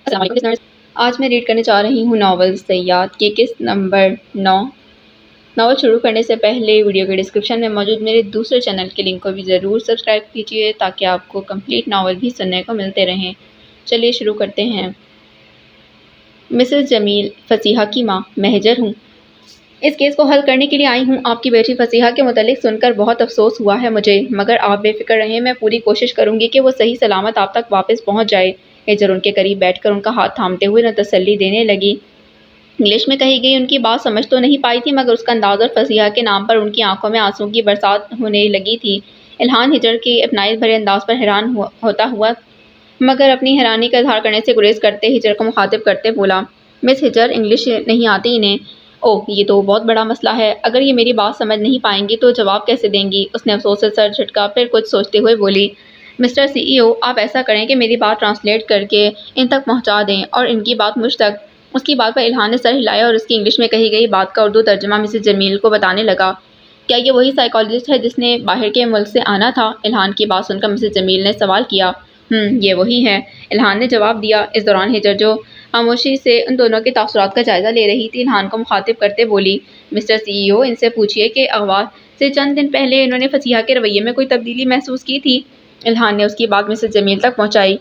السلام علیکم لسنرز، آج میں ریڈ کرنے جا رہی ہوں ناول صیاد کی قسط نمبر 9۔ ناول شروع کرنے سے پہلے ویڈیو کے ڈسکرپشن میں موجود میرے دوسرے چینل کے لنک کو بھی ضرور سبسکرائب کیجیے تاکہ آپ کو کمپلیٹ ناول بھی سننے کو ملتے رہیں۔ چلیے شروع کرتے ہیں۔ مسز جمیل، فصیحہ کی ماں، میں ہجر ہوں۔ اس کیس کو حل کرنے کے لیے آئی ہوں۔ آپ کی بیٹی فصیحہ کے متعلق سن کر بہت افسوس ہوا ہے مجھے، مگر آپ بے فکر رہیں، میں پوری کوشش کروں گی کہ وہ صحیح سلامت آپ تک واپس پہنچ جائے۔ ہجر ان کے قریب بیٹھ کر ان کا ہاتھ تھامتے ہوئے انہیں تسلی دینے لگی۔ انگلش میں کہی گئی ان کی بات سمجھ تو نہیں پائی تھی، مگر اس کا انداز اور فصیحہ کے نام پر ان کی آنکھوں میں آنسوؤں کی برسات ہونے لگی تھی۔ الہان ہجر کی اپنائیت بھرے انداز پر حیران ہوتا ہوا مگر اپنی حیرانی کا اظہار کرنے سے گریز کرتے ہجر کو مخاطب کرتے بولا، مس ہجر، انگلش نہیں آتی انہیں؟ اوہ، یہ تو بہت بڑا مسئلہ ہے۔ اگر یہ میری بات سمجھ نہیں پائیں گی تو جواب کیسے دیں گی؟ اس نے افسوس سے سر جھٹکا، پھر کچھ سوچتے ہوئے بولی، مسٹر سی ای او، آپ ایسا کریں کہ میری بات ٹرانسلیٹ کر کے ان تک پہنچا دیں اور ان کی بات مجھ تک۔ اس کی بات پر الہان نے سر ہلایا اور اس کی انگلش میں کہی گئی بات کا اردو ترجمہ مسز جمیل کو بتانے لگا۔ کیا یہ وہی سائیکالوجسٹ ہے جس نے باہر کے ملک سے آنا تھا؟ الہان کی بات سن کر مسز جمیل نے سوال کیا۔ یہ وہی ہے، الہان نے جواب دیا۔ اس دوران ہجر جو خاموشی سے ان دونوں کے تاثرات کا جائزہ لے رہی تھی، الہان کو مخاطب کرتے بولی، مسٹر سی ای او، ان سے پوچھئے کہ اغوا سے چند دن پہلے انہوں نے فصیحہ کے رویے میں کوئی تبدیلی محسوس کی تھی؟ الہان نے اس کی بات مسز جمیل تک پہنچائی۔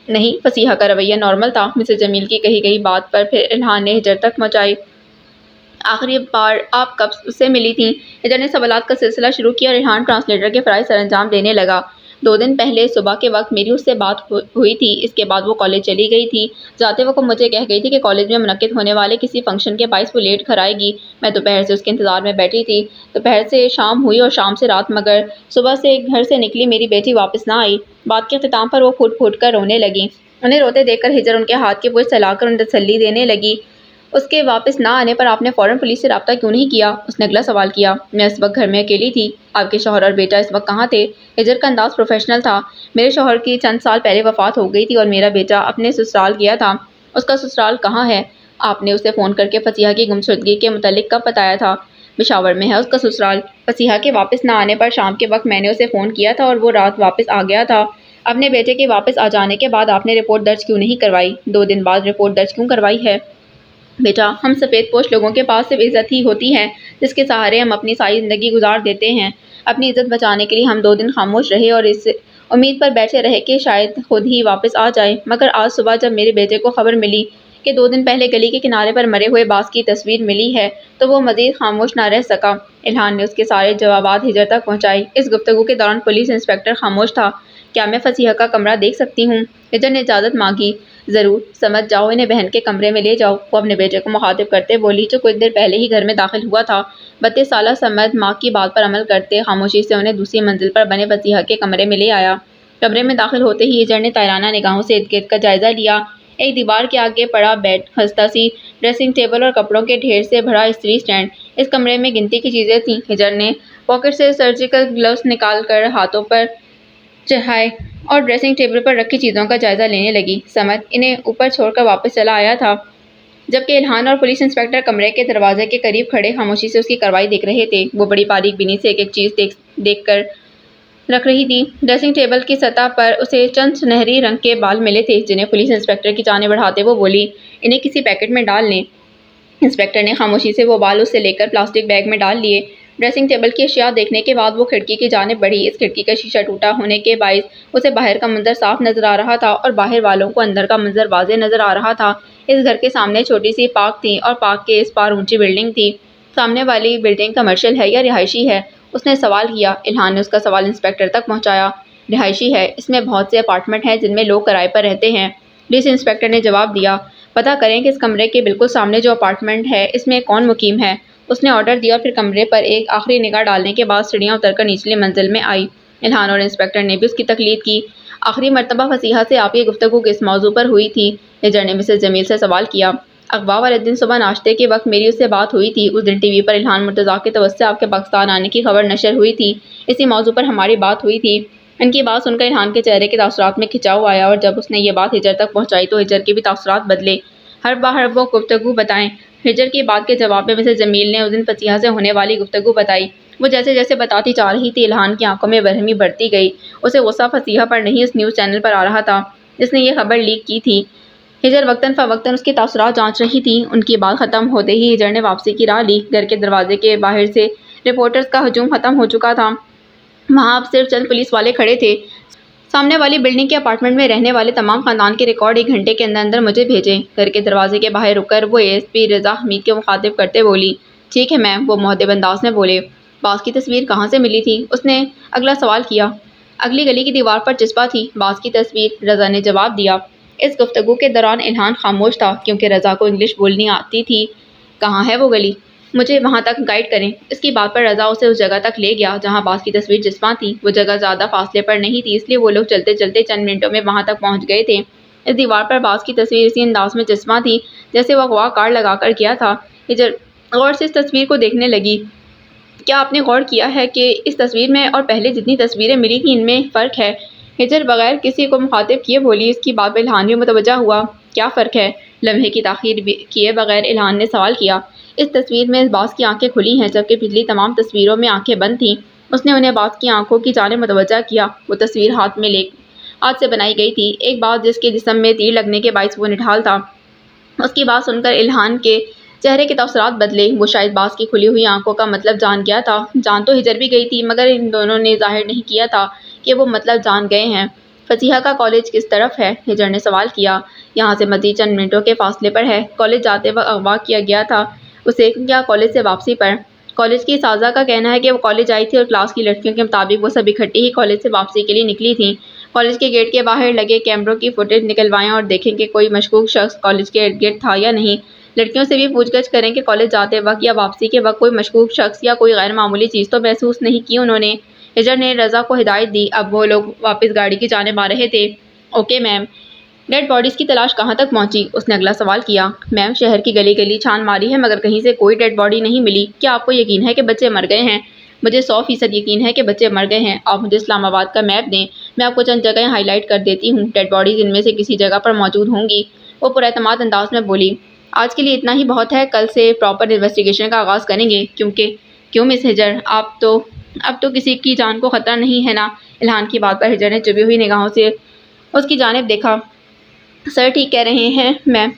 نہیں، فصیحہ کا رویہ نارمل تھا۔ مسز جمیل کی کہی گئی بات پر پھر الہان نے ہجر تک پہنچائی۔ آخری بار آپ کب اس سے ملی تھیں؟ ہجر نے سوالات کا سلسلہ شروع کیا اور الہان ٹرانسلیٹر کے فرائض سر انجام دینے لگا۔ 2 دن پہلے صبح کے وقت میری اس سے بات ہوئی تھی۔ اس کے بعد وہ کالج چلی گئی تھی۔ جاتے وقت مجھے کہہ گئی تھی کہ کالج میں منعقد ہونے والے کسی فنکشن کے باعث وہ لیٹ گھر آئے گی۔ میں دوپہر سے اس کے انتظار میں بیٹھی تھی۔ دوپہر سے شام ہوئی اور شام سے رات، مگر صبح سے گھر سے نکلی میری بیٹی واپس نہ آئی۔ بات کے اختتام پر وہ پھوٹ پھوٹ کر رونے لگی۔ انہیں روتے دیکھ کر ہجر ان کے ہاتھ کی پوچھ سلا کر انہیں تسلی دینے لگی۔ اس کے واپس نہ آنے پر آپ نے فوراً پولیس سے رابطہ کیوں نہیں کیا؟ اس نے اگلا سوال کیا۔ میں اس وقت گھر میں اکیلی تھی۔ آپ کے شوہر اور بیٹا اس وقت کہاں تھے؟ ہجر کا انداز پروفیشنل تھا۔ میرے شوہر کی چند سال پہلے وفات ہو گئی تھی اور میرا بیٹا اپنے سسرال گیا تھا۔ اس کا سسرال کہاں ہے؟ آپ نے اسے فون کر کے فصیحہ کی گمشدگی کے متعلق کب بتایا تھا؟ پشاور میں ہے اس کا سسرال۔ فصیحہ کے واپس نہ آنے پر شام کے وقت میں نے اسے فون کیا تھا اور وہ رات واپس آ گیا تھا۔ اپنے بیٹے کے واپس آ جانے کے بعد آپ نے رپورٹ درج کیوں نہیں کروائی؟ 2 دن بعد رپورٹ درج کیوں کروائی ہے؟ بیٹا، ہم سفید پوش لوگوں کے پاس صرف عزت ہی ہوتی ہے جس کے سہارے ہم اپنی ساری زندگی گزار دیتے ہیں۔ اپنی عزت بچانے کے لیے ہم 2 دن خاموش رہے اور اس امید پر بیٹھے رہے کہ شاید خود ہی واپس آ جائے، مگر آج صبح جب میرے بیٹے کو خبر ملی کہ 2 دن پہلے گلی کے کنارے پر مرے ہوئے باز کی تصویر ملی ہے تو وہ مزید خاموش نہ رہ سکا۔ الہان نے اس کے سارے جوابات ہجر تک پہنچائے۔ اس گفتگو کے دوران پولیس انسپکٹر خاموش تھا۔ کیا میں فصیحہ کا کمرہ دیکھ سکتی ہوں؟ ہجر نے اجازت مانگی۔ ضرور، سمجھ جاؤ، انہیں بہن کے کمرے میں لے جاؤ، وہ اپنے بیٹے کو مخاطب کرتے بولی جو کچھ دیر پہلے ہی گھر میں داخل ہوا تھا۔ 32 سالہ سمد ماں کی بات پر عمل کرتے خاموشی سے انہیں دوسری منزل پر بنے فصیحہ کے کمرے میں لے آیا۔ کمرے میں داخل ہوتے ہی ہجر نے طائرانہ نگاہوں سے ارد گرد کا جائزہ لیا۔ ایک دیوار کے آگے پڑا بیڈ، خستہ سی ڈریسنگ ٹیبل اور کپڑوں کے ڈھیر سے بھرا استری سٹینڈ، اس کمرے میں گنتی کی چیزیں تھیں۔ ہجر نے پاکٹ سے سرجیکل گلوز نکال کر ہاتھوں پر چڑھائے اور ڈریسنگ ٹیبل پر رکھی چیزوں کا جائزہ لینے لگی۔ سمد انہیں اوپر چھوڑ کر واپس چلا آیا تھا جبکہ الہان اور پولیس انسپکٹر کمرے کے دروازے کے قریب کھڑے خاموشی سے اس کی کارروائی دیکھ رہے تھے۔ وہ بڑی باریک بینی سے ایک ایک چیز دیکھ کر رکھ رہی تھی۔ ڈریسنگ ٹیبل کی سطح پر اسے چند سنہری رنگ کے بال ملے تھے جنہیں پولیس انسپکٹر کی جانب بڑھاتے وہ بولی، انہیں کسی پیکٹ میں ڈال لیں۔ انسپکٹر نے خاموشی سے وہ بال اس سے لے کر پلاسٹک بیگ میں ڈال لیے۔ ڈریسنگ ٹیبل کی اشیاء دیکھنے کے بعد وہ کھڑکی کی جانب بڑھی۔ اس کھڑکی کا شیشہ ٹوٹا ہونے کے باعث اسے باہر کا منظر صاف نظر آ رہا تھا اور باہر والوں کو اندر کا منظر واضح نظر آ رہا تھا۔ اس گھر کے سامنے چھوٹی سی پارک تھی اور پارک کے اس پار اونچی بلڈنگ تھی۔ سامنے والی بلڈنگ کمرشل ہے یا رہائشی ہے؟ اس نے سوال کیا۔ الہان نے اس کا سوال انسپکٹر تک پہنچایا۔ رہائشی ہے، اس میں بہت سے اپارٹمنٹ ہیں جن میں لوگ کرائے پر رہتے ہیں، پولیس انسپکٹر نے جواب دیا۔ پتہ کریں کہ اس کمرے کے بالکل سامنے جو اپارٹمنٹ ہے اس میں کون مقیم ہے، اس نے آرڈر دیا اور پھر کمرے پر ایک آخری نگاہ ڈالنے کے بعد سیڑھیاں اتر کر نچلی منزل میں آئی۔ الہان اور انسپکٹر نے بھی اس کی تقلید کی۔ آخری مرتبہ فصیحہ سے آپ کی گفتگو کس موضوع پر ہوئی تھی؟ ہجر نے مسز جمیل سے سوال کیا۔ اغوا والے دن صبح ناشتے کے وقت میری اس سے بات ہوئی تھی۔ اس دن ٹی وی پر الہان مرتضیٰ کی توسط سے آپ کے پاکستان آنے کی خبر نشر ہوئی تھی، اسی موضوع پر ہماری بات ہوئی تھی۔ ان کی بات سن کر الہان کے چہرے کے تاثرات میں کھچاؤ آیا اور جب اس نے یہ بات ہجر تک پہنچائی تو ہجر کے بھی تاثرات بدلے۔ ہر باہر وہ گفتگو بتائیں۔ ہجر کی بات کے جواب میں مسز جمیل نے اس دن فصیحہ سے ہونے والی گفتگو بتائی۔ وہ جیسے جیسے بتاتی جا رہی تھی الہان کی آنکھوں میں برہمی بڑھتی گئی۔ اسے غصہ فصیحہ پر نہیں اس نیوز چینل پر آ رہا تھا جس نے یہ خبر لیک کی تھی۔ ہجر وقتاً فوقتاً اس کے تاثرات جانچ رہی تھی۔ ان کی بات ختم ہوتے ہی ہجر نے واپسی کی راہ لی۔ گھر کے دروازے کے باہر سے رپورٹرز کا ہجوم ختم ہو چکا تھا۔ وہاں اب صرف چند پولیس والے کھڑے تھے۔ سامنے والی بلڈنگ کے اپارٹمنٹ میں رہنے والے تمام خاندان کے ریکارڈ 1 گھنٹے کے اندر اندر مجھے بھیجیں۔ گھر کے دروازے کے باہر رک کر وہ ASP رضا حمید کو مخاطب کرتے بولی۔ ٹھیک ہے میم، وہ مہذب انداز میں بولے۔ باز کی تصویر کہاں سے ملی تھی؟ اس نے اگلا سوال کیا۔ اگلی گلی کی دیوار پر چسپاں تھی باز کی تصویر، رضا نے جواب دیا۔ اس گفتگو کے دوران الہان خاموش تھا کیونکہ رضا کو انگلش بولنی آتی تھی۔ کہاں ہے وہ گلی؟ مجھے وہاں تک گائیڈ کریں۔ اس کی بات پر رضا اسے اس جگہ تک لے گیا جہاں باز کی تصویر چسپاں تھی۔ وہ جگہ زیادہ فاصلے پر نہیں تھی، اس لیے وہ لوگ چلتے چلتے چند منٹوں میں وہاں تک پہنچ گئے تھے۔ اس دیوار پر باز کی تصویر اسی انداز میں چسپاں تھی جیسے وہ اغوا کار لگا کر گیا تھا۔ ہجر غور سے اس تصویر کو دیکھنے لگی۔ کیا آپ نے غور کیا ہے کہ اس تصویر میں اور پہلے جتنی تصویریں ملی تھیں ان میں فرق ہے؟ ہجر بغیر کسی کو مخاطب کیے بولی۔ اس کی بات پر الہان بھی متوجہ ہوا۔ کیا فرق ہے؟ لمحے کی تاخیر کیے بغیر الہان نے سوال کیا۔ اس تصویر میں باز کی آنکھیں کھلی ہیں جبکہ پچھلی تمام تصویروں میں آنکھیں بند تھیں۔ اس نے انہیں باز کی آنکھوں کی جانب متوجہ کیا۔ وہ تصویر ہاتھ سے بنائی گئی تھی، ایک باز جس کے جسم میں تیر لگنے کے باعث وہ نڈھال تھا۔ اس کی بات سن کر الہان کے چہرے کے تاثرات بدلے۔ وہ شاید باز کی کھلی ہوئی آنکھوں کا مطلب جان گیا تھا۔ جان تو ہجر بھی گئی تھی مگر ان دونوں نے ظاہر نہیں کیا تھا کہ وہ مطلب جان گئے ہیں۔ فصیحہ کا کالج کس طرف ہے؟ ہجر نے سوال کیا۔ یہاں سے مزید چند منٹوں کے فاصلے پر ہے۔ کالج جاتے وقت اغوا کیا گیا تھا اسے یا کالج سے واپسی پر؟ کالج کی اساتذہ کا کہنا ہے کہ وہ کالج آئی تھی اور کلاس کی لڑکیوں کے مطابق وہ سب اکٹھی ہی کالج سے واپسی کے لیے نکلی تھیں۔ کالج کے گیٹ کے باہر لگے کیمروں کی فوٹیج نکلوائیں اور دیکھیں کہ کوئی مشکوک شخص کالج کے ارد گرد تھا یا نہیں۔ لڑکیوں سے بھی پوچھ گچھ کریں کہ کالج جاتے وقت یا واپسی کے وقت کوئی مشکوک شخص یا کوئی غیر معمولی چیز تو محسوس نہیں کی انہوں نے۔ ہجر نے رضا کو ہدایت دی۔ اب وہ لوگ واپس گاڑی کی جانب آ رہے تھے۔ Okay ma'am. ڈیڈ باڈیز کی تلاش کہاں تک پہنچی؟ اس نے اگلا سوال کیا۔ میم شہر کی گلی گلی چھان ماری ہے مگر کہیں سے کوئی ڈیڈ باڈی نہیں ملی۔ کیا آپ کو یقین ہے کہ بچے مر گئے ہیں؟ مجھے 100% یقین ہے کہ بچے مر گئے ہیں۔ آپ مجھے اسلام آباد کا میپ دیں، میں آپ کو چند جگہیں ہائی لائٹ کر دیتی ہوں۔ ڈیڈ باڈیز ان میں سے کسی جگہ پر موجود ہوں گی، وہ پراعتماد انداز میں بولی۔ آج کے لیے اتنا ہی بہت ہے، کل سے پراپر انویسٹیگیشن کا آغاز کریں گے۔ کیوں مس ہجر؟ اب تو کسی کی جان کو خطرہ نہیں ہے نا؟ الہان کی بات پر ہجر نے چبھی ہوئی نگاہوں سے اس کی جانب دیکھا۔ سر ٹھیک کہہ رہے ہیں میم،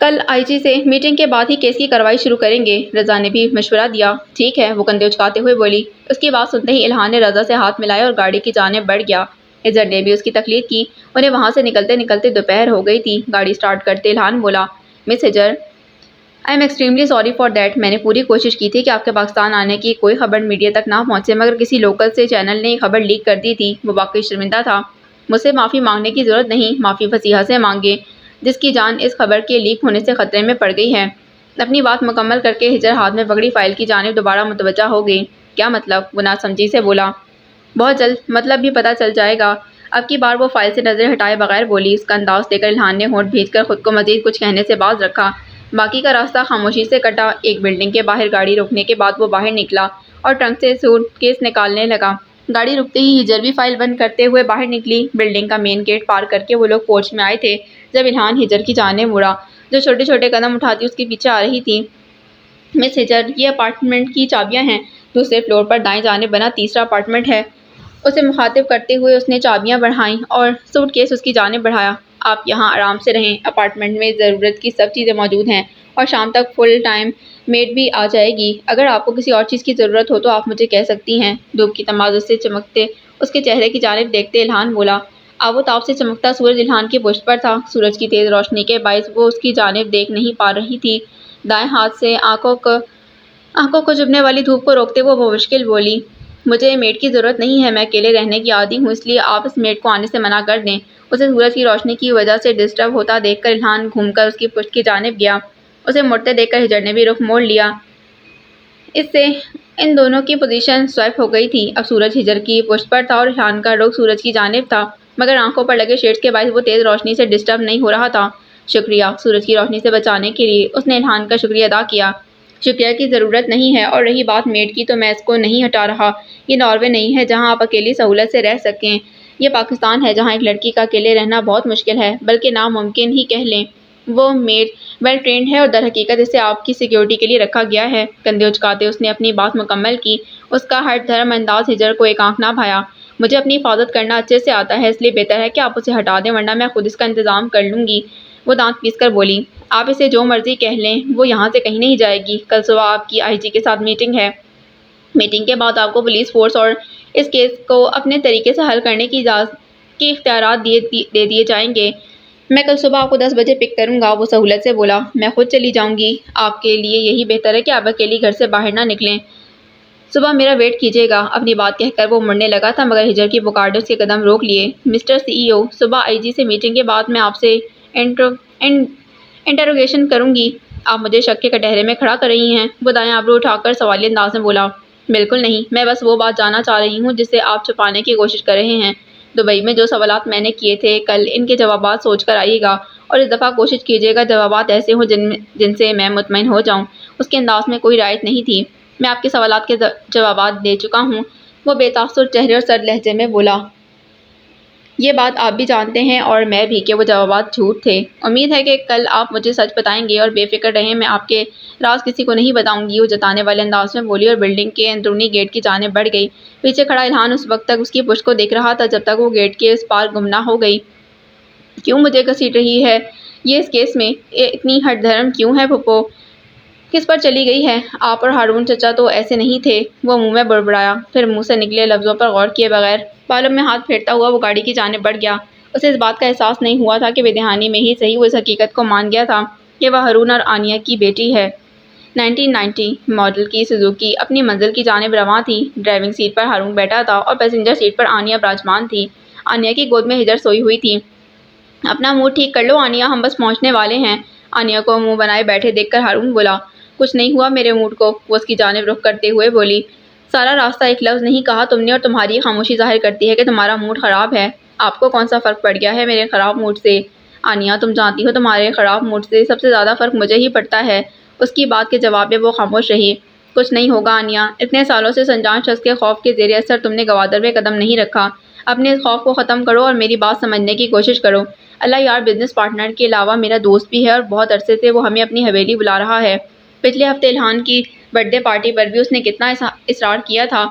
کل IG سے میٹنگ کے بعد ہی کیس کی کارروائی شروع کریں گے۔ رضا نے بھی مشورہ دیا۔ ٹھیک ہے، وہ کندھے اچکاتے ہوئے بولی۔ اس کی بات سنتے ہی الہان نے رضا سے ہاتھ ملائے اور گاڑی کی جانب بڑھ گیا۔ ہجر نے بھی اس کی تقلید کی۔ انہیں وہاں سے نکلتے نکلتے دوپہر ہو گئی تھی۔ گاڑی سٹارٹ کرتے الہان بولا، مس ہجر I am extremely sorry for that. میں نے پوری کوشش کی تھی کہ آپ کے پاکستان آنے کی کوئی خبر میڈیا تک نہ پہنچے مگر کسی لوکل سے چینل نے خبر لیک کر دی تھی۔ وہ واقعی شرمندہ تھا۔ مجھ سے معافی مانگنے کی ضرورت نہیں، معافی فصیحہ سے مانگے جس کی جان اس خبر کے لیک ہونے سے خطرے میں پڑ گئی ہے۔ اپنی بات مکمل کر کے ہجر ہاتھ میں پکڑی فائل کی جانب دوبارہ متوجہ ہو گئی۔ کیا مطلب؟ وہ ناسمجھی سے بولا۔ بہت جلد مطلب بھی پتہ چل جائے گا۔ اب کی بار وہ فائل سے نظر ہٹائے بغیر بولی۔ اس کا انداز دیکھ کر الہان نے ہونٹ بھینچ کر خود کو مزید کچھ کہنے سے باز رکھا۔ باقی کا راستہ خاموشی سے کٹا۔ ایک بلڈنگ کے باہر گاڑی روکنے کے بعد وہ باہر نکلا اور ٹرنک سے سوٹ کیس نکالنے لگا۔ گاڑی رکتے ہی ہجر بھی فائل بند کرتے ہوئے باہر نکلی۔ بلڈنگ کا مین گیٹ پار کر کے وہ لوگ پورچ میں آئے تھے جب الہان ہجر کی جانب مڑا جو چھوٹے چھوٹے قدم اٹھاتی اس کے پیچھے آ رہی تھی۔ مس ہجر، یہ اپارٹمنٹ کی چابیاں ہیں، دوسرے فلور پر دائیں جانب بنا تیسرا اپارٹمنٹ ہے۔ اسے مخاطب کرتے ہوئے اس نے چابیاں بڑھائیں اور سوٹ کیس اس کی جانب بڑھایا۔ آپ یہاں آرام سے رہیں، اپارٹمنٹ میں ضرورت کی سب چیزیں موجود ہیں اور شام تک فل ٹائم میڈ بھی آ جائے گی۔ اگر آپ کو کسی اور چیز کی ضرورت ہو تو آپ مجھے کہہ سکتی ہیں۔ دھوپ کی تمازت سے چمکتے اس کے چہرے کی جانب دیکھتے الہان بولا۔ آب و تاب سے چمکتا سورج الہان کی پشت پر تھا۔ سورج کی تیز روشنی کے باعث وہ اس کی جانب دیکھ نہیں پا رہی تھی۔ دائیں ہاتھ سے آنکھوں کو چبھنے والی دھوپ کو روکتے وہ بمشکل بولی، مجھے میڈ کی ضرورت نہیں ہے، میں اکیلے رہنے کی عادی ہوں، اس لیے آپ اس میڈ کو آنے سے منع کر دیں۔ اسے سورج کی روشنی کی وجہ سے ڈسٹرب ہوتا دیکھ کر الہان گھوم کر اس کی پشت کی جانب گیا۔ اسے مڑتے دیکھ کر ہجر نے بھی رخ موڑ لیا۔ اس سے ان دونوں کی پوزیشن سویپ ہو گئی تھی۔ اب سورج ہجر کی پشت پر تھا اور الہان کا رخ سورج کی جانب تھا مگر آنکھوں پر لگے شیڈز کے باعث وہ تیز روشنی سے ڈسٹرب نہیں ہو رہا تھا۔ شکریہ، سورج کی روشنی سے بچانے کے لیے اس نے الہان کا شکریہ ادا کیا۔ شکریہ کی ضرورت نہیں ہے، اور رہی بات میڈ کی تو میں اس کو نہیں ہٹا رہا۔ یہ ناروے نہیں ہے جہاں آپ اکیلی سہولت سے رہ سکیں، یہ پاکستان ہے جہاں ایک لڑکی کا اکیلے رہنا بہت مشکل ہے، بلکہ ناممکن ہی کہہ لیں۔ وہ میڈ ویل ٹرینڈ ہے اور در حقیقت اسے آپ کی سیکیورٹی کے لیے رکھا گیا ہے۔ کندھے اچکاتے اس نے اپنی بات مکمل کی۔ اس کا ہر دھرم انداز ہجر کو ایک آنکھ نہ بھایا۔ مجھے اپنی حفاظت کرنا اچھے سے آتا ہے، اس لیے بہتر ہے کہ آپ اسے ہٹا دیں ورنہ میں خود اس کا انتظام کر لوں گی۔ وہ دانت پیس کر بولی۔ آپ اسے جو مرضی کہہ لیں، وہ یہاں سے کہیں نہیں جائے گی۔ کل صبح آپ کی آئی جی کے ساتھ میٹنگ ہے۔ میٹنگ کے بعد آپ کو پولیس فورس اور اس کیس کو اپنے طریقے سے حل کرنے کی اختیارات دے دیے جائیں گے۔ میں کل صبح آپ کو 10 بجے پک کروں گا، وہ سہولت سے بولا۔ میں خود چلی جاؤں گی، آپ کے لیے یہی بہتر ہے کہ آپ اکیلی گھر سے باہر نہ نکلیں۔ صبح میرا ویٹ کیجیے گا۔ اپنی بات کہہ کر وہ مڑنے لگا تھا مگر ہجر کی پکار نے اس کے قدم روک لیے۔ مسٹر سی ای او، صبح آئی جی سے میٹنگ کے بعد میں آپ سے انٹروگیشن کروں گی۔ آپ مجھے شک کے کٹہرے میں کھڑا کر رہی ہیں؟ وہ دائیں ابرو اٹھا کر سوالی انداز میں بولا۔ بالکل نہیں، میں بس وہ بات جاننا چاہ رہی ہوں جسے آپ چھپانے کی کوشش کر رہے ہیں۔ دبئی میں جو سوالات میں نے کیے تھے کل، ان کے جوابات سوچ کر آئیے گا اور اس دفعہ کوشش کیجیے گا جوابات ایسے ہوں جن سے میں مطمئن ہو جاؤں۔ اس کے انداز میں کوئی رعایت نہیں تھی۔ میں آپ کے سوالات کے جوابات دے چکا ہوں، وہ بے تاثر چہرے اور سرد لہجے میں بولا۔ یہ بات آپ بھی جانتے ہیں اور میں بھی کہ وہ جوابات جھوٹ تھے۔ امید ہے کہ کل آپ مجھے سچ بتائیں گے اور بے فکر رہیں، میں آپ کے راز کسی کو نہیں بتاؤں گی، وہ جتانے والے انداز میں بولی اور بلڈنگ کے اندرونی گیٹ کی جانب بڑھ گئی۔ پیچھے کھڑا الہان اس وقت تک اس کی پشت کو دیکھ رہا تھا جب تک وہ گیٹ کے اس پار گم نہ ہو گئی۔ کیوں مجھے گھسیٹ رہی ہے یہ اس کیس میں؟ اتنی ہٹ دھرم کیوں ہے پھپھو؟ کس پر چلی گئی ہے؟ آپ اور ہارون چچا تو ایسے نہیں تھے، وہ منہ میں بڑبڑایا، پھر منہ سے نکلے لفظوں پر غور کیے بغیر بالوں میں ہاتھ پھیرتا ہوا وہ گاڑی کی جانب بڑھ گیا۔ اسے اس بات کا احساس نہیں ہوا تھا کہ بے دہانی میں ہی صحیح وہ اس حقیقت کو مان گیا تھا کہ وہ ہارون اور آنیہ کی بیٹی ہے۔ 1990 ماڈل کی سوزوکی اپنی منزل کی جانب رواں تھی۔ ڈرائیونگ سیٹ پر ہارون بیٹھا تھا اور پیسنجر سیٹ پر آنیہ براجمان تھی۔ آنیہ کی گود میں ہجر سوئی ہوئی تھی۔ اپنا موڈ ٹھیک کر لو آنیہ، ہم بس پہنچنے والے ہیں۔ آنیہ کو منہ بنائے بیٹھے دیکھ کر ہارون بولا۔ کچھ نہیں ہوا میرے موڈ کو، وہ اس کی جانب رخ کرتے ہوئے بولی۔ سارا راستہ ایک لفظ نہیں کہا تم نے اور تمہاری خاموشی ظاہر کرتی ہے کہ تمہارا موڈ خراب ہے۔ آپ کو کون سا فرق پڑ گیا ہے میرے خراب موڈ سے؟ آنیہ تم جانتی ہو تمہارے خراب موڈ سے سب سے زیادہ فرق مجھے ہی پڑتا ہے۔ اس کی بات کے جواب میں وہ خاموش رہی۔ کچھ نہیں ہوگا آنیہ، اتنے سالوں سے سنجان شخص کے خوف کے زیر اثر تم نے گوادر میں قدم نہیں رکھا۔ اپنے اس خوف کو ختم کرو اور میری بات سمجھنے کی کوشش کرو۔ اللہ یار بزنس پارٹنر کے علاوہ میرا دوست بھی ہے اور بہت عرصے سے وہ ہمیں اپنی حویلی بلا رہا ہے۔ پچھلے ہفتے الہان کی برتھ ڈے پارٹی پر بھی اس نے کتنا اصرار کیا تھا۔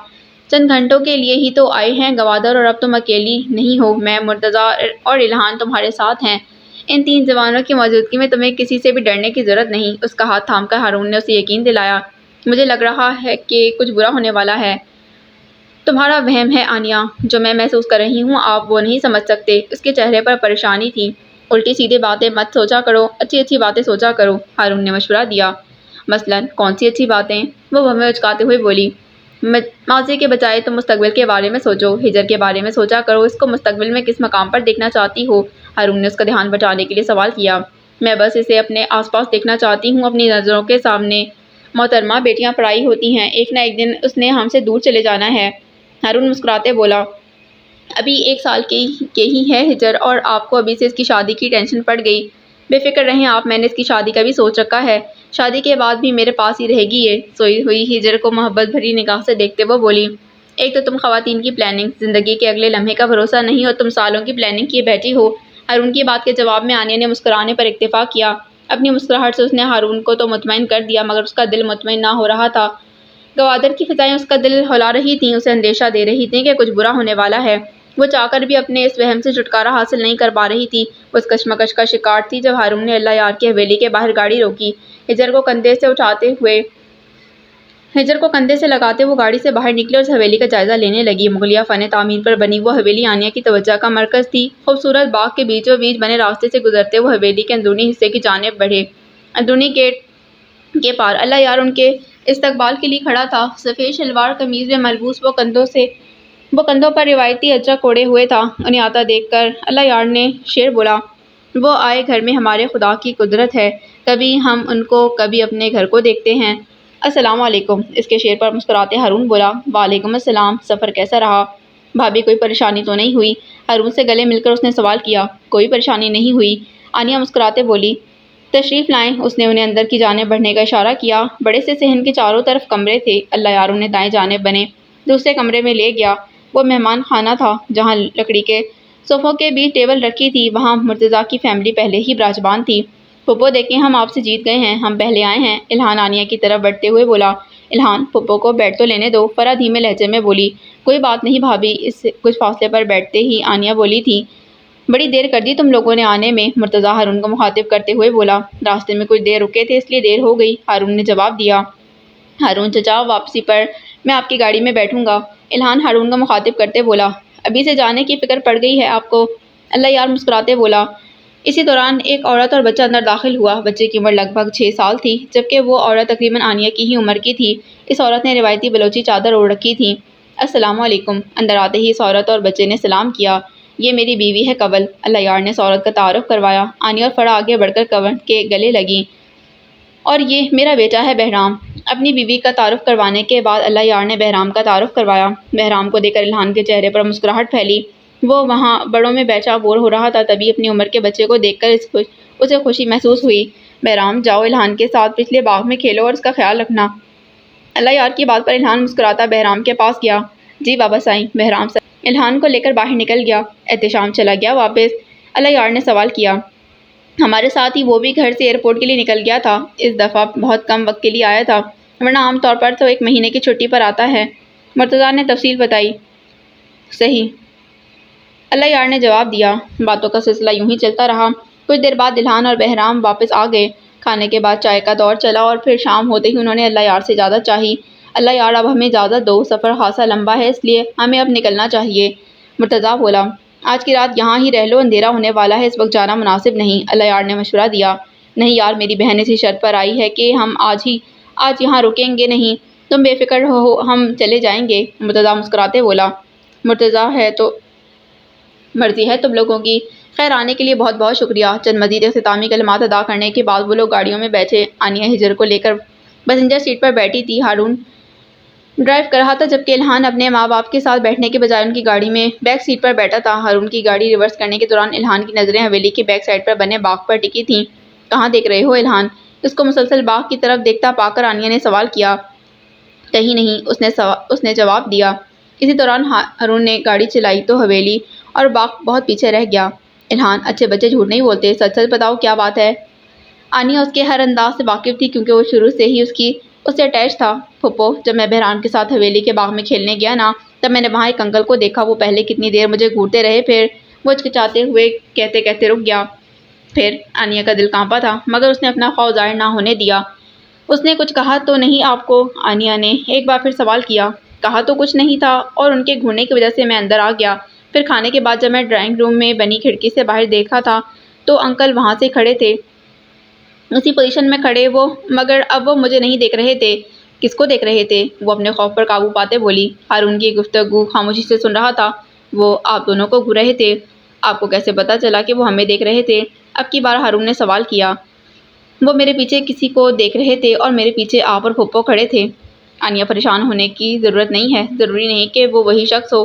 چند گھنٹوں کے لیے ہی تو آئے ہیں گوادر اور اب تم اکیلی نہیں ہو، میں، مرتضیٰ اور الہان تمہارے ساتھ ہیں۔ ان تین جوانوں کی موجودگی میں تمہیں کسی سے بھی ڈرنے کی ضرورت نہیں۔ اس کا ہاتھ تھام کر ہارون نے اسے یقین دلایا۔ مجھے لگ رہا ہے کہ کچھ برا ہونے والا ہے۔ تمہارا وہم ہے آنیہ، جو میں محسوس کر رہی ہوں آپ وہ نہیں سمجھ سکتے۔ اس کے چہرے پر پریشانی تھی۔ الٹی سیدھی باتیں مت سوچا کرو، اچھی اچھی باتیں سوچا کرو، ہارون نے مشورہ دیا۔ مثلاً کون سی اچھی باتیں؟ وہ بھویں اچکاتے ہوئے بولی۔ ماضی کے بجائے تم مستقبل کے بارے میں سوچو، ہجر کے بارے میں سوچا کرو، اس کو مستقبل میں کس مقام پر دیکھنا چاہتی ہو؟ ہارون نے اس کا دھیان بٹانے کے لیے سوال کیا۔ میں بس اسے اپنے آس پاس دیکھنا چاہتی ہوں، اپنی نظروں کے سامنے۔ محترمہ بیٹیاں پرائی ہوتی ہیں، ایک نہ ایک دن اس نے ہم سے دور چلے جانا ہے۔ ہارون مسکراتے بولا۔ ابھی 1 سال کے ہی ہے ہجر اور آپ کو ابھی سے اس کی شادی کی ٹینشن پڑ گئی۔ بے فکر رہیں آپ، میں نے اس کی شادی کا بھی سوچ رکھا ہے۔ شادی کے بعد بھی میرے پاس ہی رہے گی یہ۔ سوئی ہوئی ہجر کو محبت بھری نگاہ سے دیکھتے وہ بولی۔ ایک تو تم خواتین کی پلاننگ، زندگی کے اگلے لمحے کا بھروسہ نہیں اور تم سالوں کی پلاننگ کیے بیٹھی ہو۔ ہارون کی بات کے جواب میں آنیہ نے مسکرانے پر اکتفا کیا۔ اپنی مسکراہٹ سے اس نے ہارون کو تو مطمئن کر دیا مگر اس کا دل مطمئن نہ ہو رہا تھا۔ گوادر کی فضائیں اس کا دل ہلا رہی تھیں، اسے اندیشہ دے رہی تھیں کہ کچھ برا ہونے والا ہے۔ وہ چاہ کر بھی اپنے اس وہم سے چھٹکارا حاصل نہیں کر پا رہی تھی۔ وہ اس کشمکش کا شکار تھی جب ہارون نے اللہ یار کی حویلی کے باہر گاڑی روکی۔ ہجر کو کندھے سے لگاتے وہ گاڑی سے باہر نکلی اور اس حویلی کا جائزہ لینے لگی۔ مغلیہ فن تعمیر پر بنی وہ حویلی آنیہ کی توجہ کا مرکز تھی۔ خوبصورت باغ کے بیچوں بیچ بنے راستے سے گزرتے وہ حویلی کے اندرونی حصے کی جانب بڑھے۔ اندرونی گیٹ کے پار اللہ یار ان کے استقبال کے لیے کھڑا تھا۔ سفید شلوار قمیض میں ملبوس وہ کندھوں پر روایتی اجرک اوڑھے ہوئے تھا۔ انہیں آتا دیکھ کر اللہ یار نے شعر بولا۔ وہ آئے گھر میں ہمارے خدا کی قدرت ہے، کبھی ہم ان کو کبھی اپنے گھر کو دیکھتے ہیں۔ السلام علیکم، اس کے شعر پر مسکراتے ہارون بولا۔ وعلیکم السلام، سفر کیسا رہا؟ بھابھی کوئی پریشانی تو نہیں ہوئی؟ ہارون سے گلے مل کر اس نے سوال کیا۔ کوئی پریشانی نہیں ہوئی، آنیہ مسکراتے بولی۔ تشریف لائیں، اس نے انہیں اندر کی جانب بڑھنے کا اشارہ کیا۔ بڑے سے صحن کے چاروں طرف کمرے تھے۔ اللہ یار انہیں دائیں جانب بنے دوسرے کمرے میں لے گیا۔ وہ مہمان خانہ تھا جہاں لکڑی کے صوفوں کے بیچ ٹیبل رکھی تھی، وہاں مرتضیٰ کی فیملی پہلے ہی براجمان تھی۔ پھپھو دیکھیں ہم آپ سے جیت گئے ہیں، ہم پہلے آئے ہیں، الہان آنیہ کی طرف بڑھتے ہوئے بولا۔ الہان پھپھو کو بیٹھ تو لینے دو، فرح دھیمے لہجے میں بولی۔ کوئی بات نہیں بھابھی۔ اس کچھ فاصلے پر بیٹھتے ہی آنیہ بولی تھی۔ بڑی دیر کر دی تم لوگوں نے آنے میں، مرتضیٰ ہارون کو مخاطب کرتے ہوئے بولا۔ راستے میں کچھ دیر رکے تھے اس لیے دیر ہو گئی، ہارون نے جواب دیا۔ ہارون چچا واپسی پر میں آپ کی گاڑی میں بیٹھوں گا، الہان ہارون کو مخاطب کرتے بولا۔ ابھی سے جانے کی فکر پڑ گئی ہے آپ کو؟ اللہ یار مسکراتے بولا۔ اسی دوران ایک عورت اور بچہ اندر داخل ہوا۔ بچے کی عمر لگ بھگ 6 سال تھی جبکہ وہ عورت تقریباً آنیہ کی ہی عمر کی تھی۔ اس عورت نے روایتی بلوچی چادر اوڑھ رکھی تھی۔ السلام علیکم۔ اندر آتے ہی اس عورت اور بچے نے سلام کیا۔ یہ میری بیوی ہے کنول، اللہ یار نے اس عورت کا تعارف کروایا۔ آنیہ اور فرح آگے بڑھ کر کنول کے گلے لگیں۔ اور یہ میرا بیٹا ہے بہرام۔ اپنی بیوی کا تعارف کروانے کے بعد اللہ یار نے بہرام کا تعارف کروایا۔ بہرام کو دیکھ کر الہان کے چہرے پر مسکراہٹ پھیلی۔ وہ وہاں بڑوں میں بیچا بور ہو رہا تھا، تبھی اپنی عمر کے بچے کو دیکھ کر اسے خوشی محسوس ہوئی۔ بہرام جاؤ الہان کے ساتھ پچھلے باغ میں کھیلو اور اس کا خیال رکھنا۔ اللہ یار کی بات پر الہان مسکراتا بہرام کے پاس گیا۔ جی بابا سائیں۔ بہرام الہان کو لے کر باہر نکل گیا۔ احتشام چلا گیا واپس؟ اللہ یار نے سوال کیا۔ ہمارے ساتھ ہی وہ بھی گھر سے ایئرپورٹ کے لیے نکل گیا تھا، اس دفعہ بہت کم وقت کے لیے آیا تھا، ورنہ عام طور پر تو 1 مہینے کی چھٹی پر آتا ہے، مرتضیٰ نے تفصیل بتائی۔ صحیح، اللہ یار نے جواب دیا۔ باتوں کا سلسلہ یوں ہی چلتا رہا۔ کچھ دیر بعد الہان اور بہرام واپس آ گئے۔ کھانے کے بعد چائے کا دور چلا اور پھر شام ہوتے ہی انہوں نے اللہ یار سے اجازت چاہی۔ اللہ یار اب ہمیں اجازت دو، سفر خاصا لمبا ہے اس لیے ہمیں اب نکلنا چاہیے۔ مرتضیٰ بولا۔ آج کی رات یہاں ہی رہ لو، اندھیرا ہونے والا ہے، اس وقت جانا مناسب نہیں، اللہ یار نے مشورہ دیا۔ نہیں یار، میری بہن اسی شرط پر آئی ہے کہ ہم آج یہاں رکیں گے نہیں، تم بے فکر ہو، ہم چلے جائیں گے، مرتضیٰ مسکراتے بولا۔ مرضی ہے تم لوگوں کی، خیر آنے کے لیے بہت بہت شکریہ۔ چند مزید اختتامی کلمات ادا کرنے کے بعد وہ لوگ گاڑیوں میں بیٹھے۔ آنیہ ہجر کو لے کر پیسنجر سیٹ پر بیٹھی تھی، ہارون ڈرائیو کر رہا تھا جبکہ الہان اپنے ماں باپ کے ساتھ بیٹھنے کے بجائے ان کی گاڑی میں بیک سیٹ پر بیٹھا تھا۔ ہارون کی گاڑی ریورس کرنے کے دوران الہان کی نظریں حویلی کے بیک سائڈ پر بنے باغ پر ٹکی تھیں۔ کہاں دیکھ رہے ہو الہان؟ اس کو مسلسل باغ کی طرف دیکھتا پا کر آنیہ نے سوال کیا۔ کہیں نہیں، اس نے جواب دیا۔ اسی دوران ہارون نے گاڑی چلائی تو حویلی اور باغ بہت پیچھے رہ گیا۔ الہان اچھے بچے جھوٹ نہیں بولتے، سچ سچ بتاؤ کیا بات ہے؟ آنیہ اس کے ہر انداز سے واقف تھی کیونکہ وہ شروع سے ہی اس سے اٹیچ تھا۔ پھپھو، جب میں بہرام کے ساتھ حویلی کے باغ میں کھیلنے گیا نا، تب میں نے وہاں ایک انکل کو دیکھا، وہ پہلے کتنی دیر مجھے گھورتے رہے، پھر وہ ہچکچاتے ہوئے کہتے کہتے رک گیا۔ پھر آنیہ کا دل کانپا تھا مگر اس نے اپنا خوف ظاہر نہ ہونے دیا۔ اس نے کچھ کہا تو نہیں آپ کو؟ آنیہ نے ایک بار پھر سوال کیا۔ کہا تو کچھ نہیں تھا اور ان کے گھورنے کی وجہ سے میں اندر آ گیا۔ پھر کھانے کے بعد جب میں ڈرائنگ روم میں بنی کھڑکی سے باہر دیکھا تھا تو انکل وہاں سے کھڑے تھے، اسی پوزیشن میں کھڑے وہ، مگر اب وہ مجھے نہیں دیکھ رہے تھے۔ کس کو دیکھ رہے تھے؟ وہ اپنے خوف پر قابو پاتے بولی۔ ہارون کی گفتگو خاموشی سے سن رہا تھا۔ وہ آپ دونوں کو گھور رہے تھے؟ آپ کو کیسے پتا چلا کہ وہ ہمیں دیکھ رہے تھے؟ اب کی بار ہارون نے سوال کیا۔ وہ میرے پیچھے کسی کو دیکھ رہے تھے اور میرے پیچھے آپ اور پھپھو کھڑے تھے۔ آنیہ پریشان ہونے کی ضرورت نہیں ہے، ضروری نہیں کہ وہ وہی شخص ہو،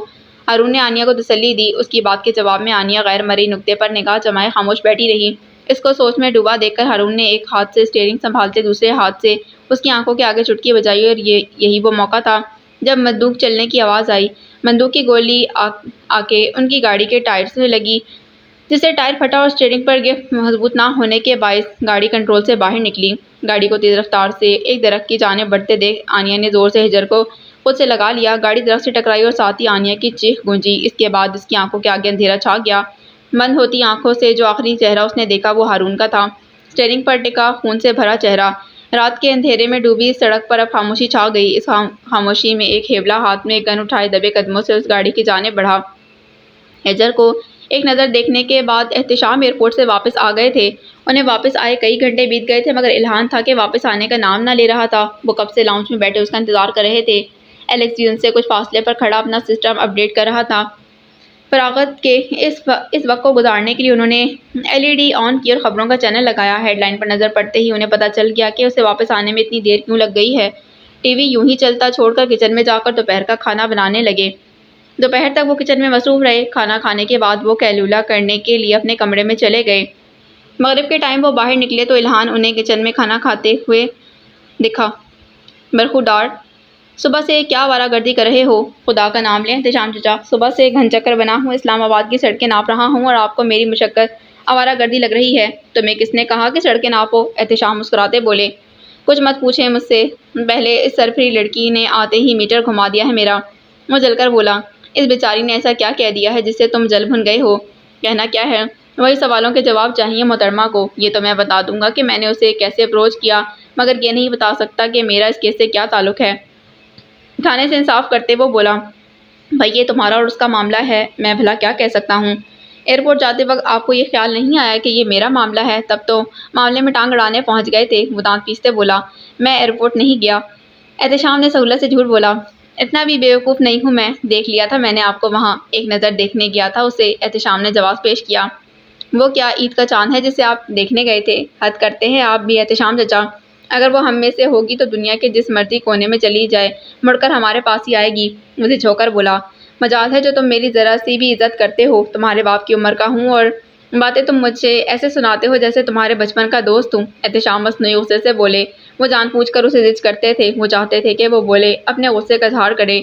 ہارون نے آنیہ کو تسلی دی۔ اس کی بات کے جواب میں آنیہ غیر مرئی نکتے پر نگاہ جمائے خاموش بیٹھی رہی۔ اس کو سوچ میں ڈوبا دیکھ کر ہارون نے ایک ہاتھ سے اسٹیئرنگ سنبھالتے دوسرے ہاتھ سے اس کی آنکھوں کے آگے چٹکی بجائی اور یہی وہ موقع تھا جب بندوق چلنے کی آواز آئی۔ بندوق کی گولی آ کے ان کی گاڑی کے ٹائر سے لگی جس سے ٹائر پھٹا اور اسٹیئرنگ پر گرفت مضبوط نہ ہونے کے باعث گاڑی کنٹرول سے باہر نکلی۔ گاڑی کو تیز رفتار سے ایک درخت کی جانب بڑھتے دیکھ آنیہ نے زور سے ہجر کو خود سے لگا لیا۔ گاڑی درخت سے ٹکرائی اور ساتھ ہی آنیہ کی چیخ گونجی۔ اس کے بعد اس کی آنکھوں کے آگے اندھیرا چھا گیا۔ بند ہوتی آنکھوں سے جو آخری چہرہ اس نے دیکھا وہ ہارون کا تھا، اسٹیئرنگ پر ٹکا خون سے بھرا چہرہ۔ رات کے اندھیرے میں ڈوبی اس سڑک پر اب خاموشی چھا گئی۔ اس خاموشی میں ایک ہیبلا ہاتھ میں گن اٹھائے دبے قدموں سے اس گاڑی کی جانب بڑھا۔ ہجر کو ایک نظر دیکھنے کے بعد احتشام ایئرپورٹ سے واپس آ گئے تھے۔ انہیں واپس آئے کئی گھنٹے بیت گئے تھے مگر الہان تھا کہ واپس آنے کا نام نہ لے رہا تھا۔ وہ کب سے لاؤنج میں بیٹھے اس کا انتظار کر رہے تھے۔ ایلیکس بھی ان سے کچھ فاصلے پر کھڑا اپنا سسٹم اپ ڈیٹ کر رہا تھا۔ فراغت کے اس وقت کو گزارنے کے لیے انہوں نے LED آن کی اور خبروں کا چینل لگایا۔ ہیڈ لائن پر نظر پڑتے ہی انہیں پتہ چل گیا کہ اسے واپس آنے میں اتنی دیر کیوں لگ گئی ہے۔ ٹی وی یوں ہی چلتا چھوڑ کر کچن میں جا کر دوپہر کا کھانا بنانے لگے۔ دوپہر تک وہ کچن میں مصروف رہے۔ کھانا کھانے کے بعد وہ قیلولہ کرنے کے لیے اپنے کمرے میں چلے گئے۔ مغرب کے ٹائم وہ باہر نکلے تو الہان انہیں کچن میں کھانا کھاتے ہوئے دکھا۔ برخوردار، صبح سے کیا آوارہ گردی کر رہے ہو؟ خدا کا نام لیں احتشام چچا، صبح سے گھن چکر بنا ہوں، اسلام آباد کی سڑکیں ناپ رہا ہوں اور آپ کو میری مشقت آوارہ گردی لگ رہی ہے۔ تمہیں کس نے کہا کہ سڑکیں ناپو؟ احتشام مسکراتے بولے۔ کچھ مت پوچھیں مجھ سے، پہلے اس سرفری لڑکی نے آتے ہی میٹر گھما دیا ہے میرا۔ وہ جل کر بولا، اس بیچاری نے ایسا کیا کہہ دیا ہے جس سے تم جل بھن گئے ہو؟ کہنا کیا ہے؟ وہی سوالوں کے جواب چاہیے محترمہ کو۔ یہ تو میں بتا دوں گا کہ میں نے اسے کیسے اپروچ کیا، مگر یہ نہیں بتا سکتا کہ میرا اس کیس سے کیا تعلق ہے۔ تھانے سے انصاف کرتے وہ بولا، بھائی یہ تمہارا اور اس کا معاملہ ہے، میں بھلا کیا کہہ سکتا ہوں؟ ایئرپورٹ جاتے وقت آپ کو یہ خیال نہیں آیا کہ یہ میرا معاملہ ہے؟ تب تو معاملے میں ٹانگ اڑانے پہنچ گئے تھے۔ وہ دانت پیستے بولا، میں ایئرپورٹ نہیں گیا۔ احتشام نے سہولت سے جھوٹ بولا، اتنا بھی بیوقوف نہیں ہوں میں، دیکھ لیا تھا میں نے آپ کو وہاں، ایک نظر دیکھنے گیا تھا اسے۔ احتشام نے جواز پیش کیا، وہ کیا عید کا چاند ہے جسے آپ دیکھنے گئے تھے؟ حد کرتے ہیں آپ بھی احتشام چچا، اگر وہ ہم میں سے ہوگی تو دنیا کے جس مرضی کونے میں چلی جائے مڑ کر ہمارے پاس ہی آئے گی۔ مجھے جھونک کر بولا، مجال ہے جو تم میری ذرا سی بھی عزت کرتے ہو، تمہارے باپ کی عمر کا ہوں اور باتیں تم مجھے ایسے سناتے ہو جیسے تمہارے بچپن کا دوست ہوں۔ احتشام مصنوعی غصے سے بولے، وہ جان بوجھ کر اسے زج کرتے تھے، وہ چاہتے تھے کہ وہ بولے، اپنے غصے کا اظہار کرے،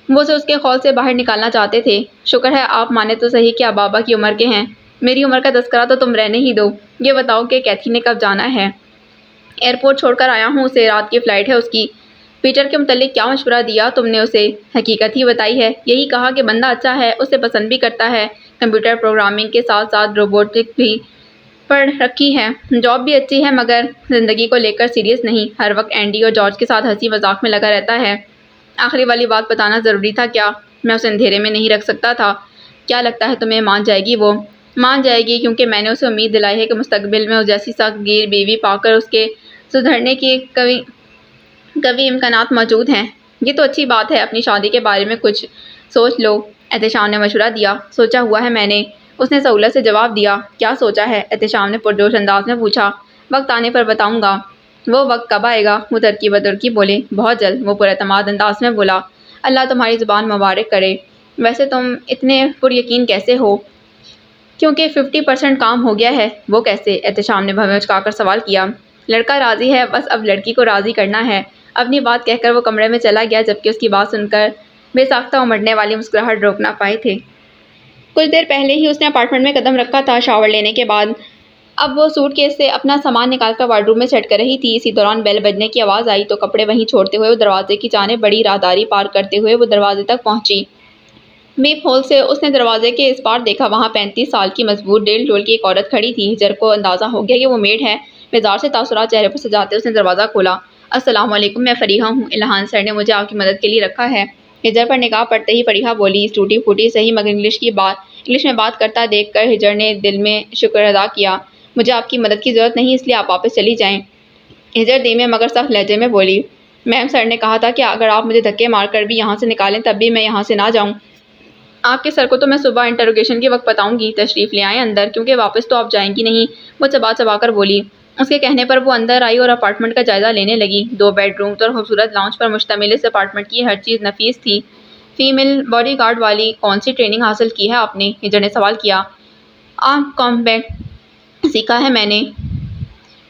وہ اسے اس کے خول سے باہر نکالنا چاہتے تھے۔ شکر ہے آپ مانے تو صحیح کہ آپ بابا کی عمر کے ہیں، میری عمر کا تذکرہ تو تم رہنے ہی دو۔ یہ بتاؤ کہ کیتھی نے کب جانا ہے؟ ایئرپورٹ چھوڑ کر آیا ہوں اسے، رات کی فلائٹ ہے اس کی۔ پیٹر کے متعلق کیا مشورہ دیا تم نے اسے؟ حقیقت ہی بتائی ہے، یہی کہا کہ بندہ اچھا ہے، اسے پسند بھی کرتا ہے، کمپیوٹر پروگرامنگ کے ساتھ ساتھ روبوٹک بھی پڑھ رکھی ہے، جاب بھی اچھی ہے، مگر زندگی کو لے کر سیریس نہیں، ہر وقت اینڈی اور جارج کے ساتھ ہنسی مذاق میں لگا رہتا ہے۔ آخری والی بات بتانا ضروری تھا کیا؟ میں اسے اندھیرے میں نہیں رکھ سکتا تھا۔ کیا لگتا ہے تمہیں مان جائے گی وہ؟ مان جائے گی، کیونکہ میں نے اسے امید دلائی ہے کہ مستقبل میں اس جیسی سخت گیر بیوی پا کر اس کے سدھرنے کی قوی امکانات موجود ہیں۔ یہ تو اچھی بات ہے، اپنی شادی کے بارے میں کچھ سوچ لو۔ احتشام نے مشورہ دیا، سوچا ہوا ہے میں نے، اس نے سہولت سے جواب دیا۔ کیا سوچا ہے؟ احتشام نے پرجوش انداز میں پوچھا۔ وقت آنے پر بتاؤں گا۔ وہ وقت کب آئے گا؟ وہ ترکی بدرکی بولے، بہت جلد، وہ پر اعتماد انداز میں بولا۔ اللہ تمہاری زبان مبارک کرے، ویسے تم اتنے پر یقین کیسے ہو؟ کیونکہ 50% کام ہو گیا ہے۔ وہ کیسے؟ احتشام نے بھویں اچکا کر سوال کیا۔ لڑکا راضی ہے، بس اب لڑکی کو راضی کرنا ہے۔ اپنی بات کہہ کر وہ کمرے میں چلا گیا، جبکہ اس کی بات سن کر بے ساختہ امڑنے والی مسکراہٹ روک نہ پائے تھے۔ کچھ دیر پہلے ہی اس نے اپارٹمنٹ میں قدم رکھا تھا، شاور لینے کے بعد۔ اب وہ سوٹ کیس سے اپنا سامان نکال کر وارڈروب میں سیٹ کر رہی تھی۔ اسی دوران بیل بجنے کی آواز آئی تو کپڑے وہیں چھوڑتے ہوئے وہ دروازے کی جانب بڑی راہداری پار کرتے ہوئے وہ دروازے تک پہنچی۔ میپ ہول سے اس نے دروازے کے اس پار دیکھا، وہاں 35 سال کی مضبوط ڈیل ڈول کی ایک عورت کھڑی تھی۔ ہجر کو اندازہ ہو گیا کہ وہ میڈ ہے۔ بیزار سے تاثرات چہرے پر سجاتے اس نے دروازہ کھولا۔ السلام علیکم، میں فریحہ ہوں، الہان سر نے مجھے آپ کی مدد کے لیے رکھا ہے۔ ہجر پر نگاہ پڑتے ہی فریحہ بولی، ٹوٹی پھوٹی صحیح مگر انگلش میں بات کرتا دیکھ کر ہجر نے دل میں شکر ادا کیا۔ مجھے آپ کی مدد کی ضرورت نہیں، اس لیے آپ واپس چلی جائیں۔ ہجر دھیمے مگر سخت لہجے میں بولی، میم سر نے کہا تھا کہ اگر آپ مجھے دھکے مار کر بھی یہاں سے نکالیں تب بھی میں یہاں سے نہ جاؤں۔ آپ کے سر کو تو میں صبح انٹروگیشن کے وقت بتاؤں گی، تشریف لے آئیں اندر، کیونکہ واپس تو آپ جائیں گی نہیں، وہ چبا چبا کر بولی۔ اس کے کہنے پر وہ اندر آئی اور اپارٹمنٹ کا جائزہ لینے لگی۔ 2 بیڈ رومز اور خوبصورت لاؤنج پر مشتمل اس اپارٹمنٹ کی ہر چیز نفیس تھی۔ فیمیل باڈی گارڈ والی کون سی ٹریننگ حاصل کی ہے آپ نے؟ ہجر نے سوال کیا۔ کامبیٹ سیکھا ہے میں نے۔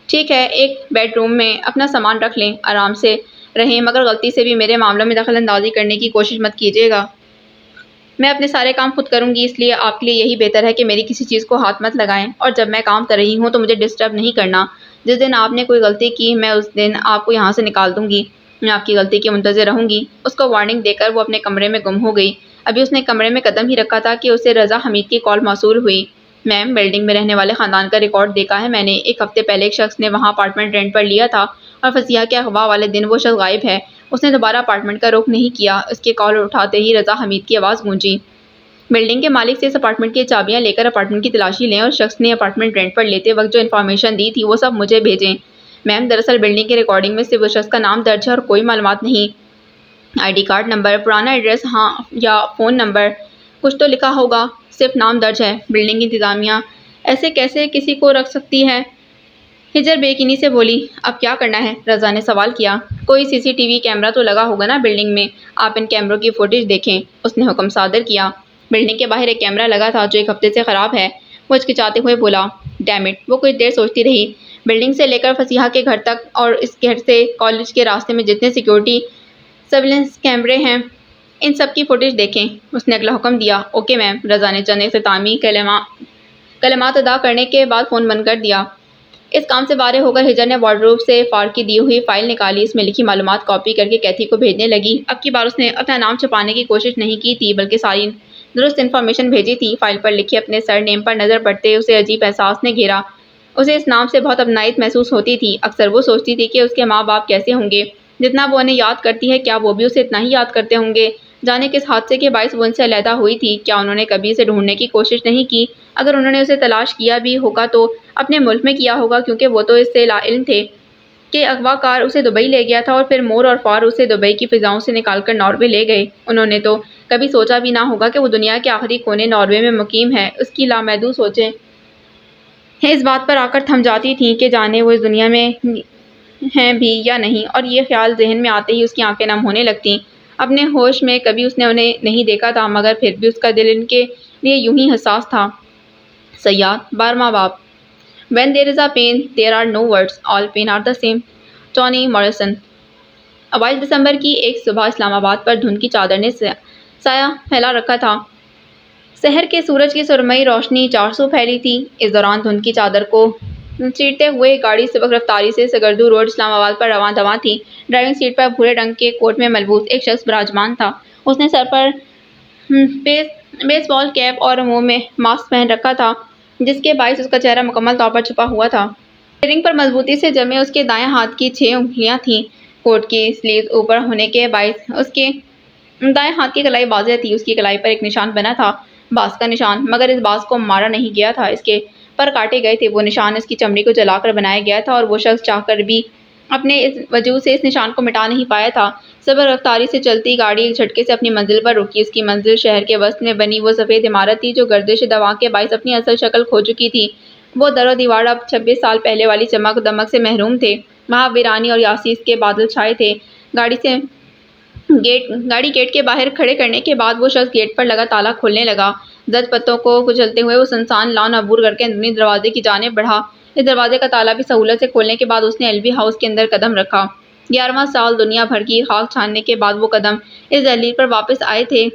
ٹھیک ہے، ایک بیڈ روم میں اپنا سامان رکھ لیں، آرام سے رہیں، مگر غلطی سے بھی میرے معاملوں میں دخل اندازی کرنے کی کوشش مت کیجیے گا۔ میں اپنے سارے کام خود کروں گی، اس لیے آپ کے لیے یہی بہتر ہے کہ میری کسی چیز کو ہاتھ مت لگائیں، اور جب میں کام کر رہی ہوں تو مجھے ڈسٹرب نہیں کرنا۔ جس دن آپ نے کوئی غلطی کی میں اس دن آپ کو یہاں سے نکال دوں گی، میں آپ کی غلطی کی منتظر رہوں گی۔ اس کو وارننگ دے کر وہ اپنے کمرے میں گم ہو گئی۔ ابھی اس نے کمرے میں قدم ہی رکھا تھا کہ اسے رضا حمید کی کال موصول ہوئی۔ میم، بلڈنگ میں رہنے والے خاندان کا ریکارڈ دیکھا ہے میں نے، 1 ہفتے پہلے ایک شخص نے وہاں اپارٹمنٹ رینٹ پر لیا تھا اور فصیحہ کے اغوا والے دن وہ شخص غائب ہے۔ اس نے دوبارہ اپارٹمنٹ کا رخ نہیں کیا۔ اس کے کال اٹھاتے ہی رضا حمید کی آواز گونجی، بلڈنگ کے مالک سے اس اپارٹمنٹ کی چابیاں لے کر اپارٹمنٹ کی تلاشی لیں اور شخص نے اپارٹمنٹ رینٹ پر لیتے وقت جو انفارمیشن دی تھی وہ سب مجھے بھیجیں۔ میم، دراصل بلڈنگ کے ریکارڈنگ میں صرف اس شخص کا نام درج ہے اور کوئی معلومات نہیں۔ آئی ڈی کارڈ نمبر، پرانا ایڈریس ہاں یا فون نمبر، کچھ تو لکھا ہوگا، صرف نام درج ہے۔ بلڈنگ کی انتظامیہ ایسے کیسے کسی کو رکھ سکتی ہے؟ ہجر بے یقینی سے بولی۔ اب کیا کرنا ہے؟ رضا نے سوال کیا۔ کوئی CCTV کیمرہ تو لگا ہوگا نا بلڈنگ میں، آپ ان کیمروں کی فوٹیج دیکھیں، اس نے حکم صادر کیا۔ بلڈنگ کے باہر ایک کیمرہ لگا تھا جو 1 ہفتے سے خراب ہے، وہ ہچکچاتے ہوئے بولا۔ ڈیم اٹ، وہ کچھ دیر سوچتی رہی۔ بلڈنگ سے لے کر فصیحہ کے گھر تک اور اس گھر سے کالج کے راستے میں جتنے سیکیورٹی سرویلنس کیمرے ہیں ان سب کی فوٹیج دیکھیں، اس نے اگلا حکم دیا۔ اوکے میم، رضا نے چند اختتامی کلمات ادا کرنے کے بعد فون بند کر دیا۔ اس کام سے فارغ ہو کر ہجر نے وارڈروب سے فارغ کی دی ہوئی فائل نکالی، اس میں لکھی معلومات کاپی کر کے کیتھی کو بھیجنے لگی۔ اب کی بار اس نے اپنا نام چھپانے کی کوشش نہیں کی تھی بلکہ ساری درست انفارمیشن بھیجی تھی۔ فائل پر لکھے اپنے سر نیم پر نظر پڑتے اسے عجیب احساس نے گھیرا۔ اسے اس نام سے بہت اپنائیت محسوس ہوتی تھی۔ اکثر وہ سوچتی تھی کہ اس کے ماں باپ کیسے ہوں گے، جتنا وہ انہیں یاد کرتی ہے کیا وہ بھی اسے اتنا ہی یاد کرتے ہوں گے؟ جانے کس حادثے کے باعث وہ ان سے علیحدہ ہوئی تھی؟ کیا انہوں نے کبھی اسے ڈھونڈنے کی کوشش نہیں کی؟ اگر انہوں نے اسے تلاش کیا بھی ہوگا تو اپنے ملک میں کیا ہوگا، کیونکہ وہ تو اس سے لا علم تھے کہ اغوا کار اسے دبئی لے گیا تھا اور پھر مور اور فار اسے دبئی کی فضاؤں سے نکال کر ناروے لے گئے۔ انہوں نے تو کبھی سوچا بھی نہ ہوگا کہ وہ دنیا کے آخری کونے ناروے میں مقیم ہے۔ اس کی لامحدود سوچیں اس بات پر آ کر تھم جاتی تھیں کہ جانے وہ اس دنیا میں ہیں بھی یا نہیں، اور یہ خیال ذہن میں آتے ہی اس کی آنکھیں نم ہونے لگتیں۔ اپنے ہوش میں کبھی اس نے انہیں نہیں دیکھا تھا، مگر پھر بھی اس کا دل ان کے لیے یوں ہی حساس تھا۔ صیاد، 12واں باب۔ When there is a pain, there are no words. All pain are the same. Tony Morrison. اوائل دسمبر کی ایک صبح اسلام آباد پر دھند کی چادر نے سایہ پھیلا رکھا تھا۔ سحر کے سورج کی سرمئی روشنی چارسو پھیلی تھی۔ اس دوران دھند کی چادر کو چیرتے ہوئے گاڑی سبک رفتاری سے سگردو روڈ اسلام آباد پر رواں دواں تھی۔ ڈرائیونگ سیٹ پر بھورے رنگ کے کوٹ میں ملبوس ایک شخص براجمان تھا۔ اس نے سر پر بیس بال کیپ اور منہ میں ماسک پہن رکھا تھا، جس کے باعث اس کا چہرہ مکمل طور پر چھپا ہوا تھا۔ اسٹیئرنگ پر مضبوطی سے جمے اس کے دائیں ہاتھ کی 6 انگلیاں تھیں۔ کوٹ کی سلیوز اوپر ہونے کے باعث اس کے دائیں ہاتھ کی کلائی واضح تھی۔ اس کی کلائی پر ایک نشان بنا تھا، باز کا نشان، مگر اس باز کو مارا نہیں گیا تھا، اس کے پر کاٹے گئے تھے۔ وہ نشان اس کی چمڑی کو جلا کر بنایا گیا تھا اور وہ شخص چاہ کر بھی اپنے اس وجود سے اس نشان کو مٹا نہیں پایا تھا۔ سبک رفتاری سے چلتی گاڑی ایک جھٹکے سے اپنی منزل پر رکی۔ اس کی منزل شہر کے وسط میں بنی وہ سفید عمارت تھی جو گردش دوا کے باعث اپنی اصل شکل کھو چکی تھی۔ وہ در و دیوار اب 26 سال پہلے والی چمک دمک سے محروم تھے۔ وہاں ویرانی اور یاسیس کے بادل چھائے تھے۔ گاڑی گیٹ کے باہر کھڑے کرنے کے بعد وہ شخص گیٹ پر لگا تالا کھولنے لگا۔ زد پتوں کو کچلتے ہوئے وہ سنسان لان عبور کر کے اندرونی دروازے کی جانب بڑھا۔ اس دروازے کا تالا بھی سہولت سے کھولنے کے بعد اس نے ایل وی ہاؤس کے اندر قدم رکھا۔ 11واں سال دنیا بھر کی خاک چھاننے کے بعد وہ قدم اس دہلیز پر واپس آئے تھے۔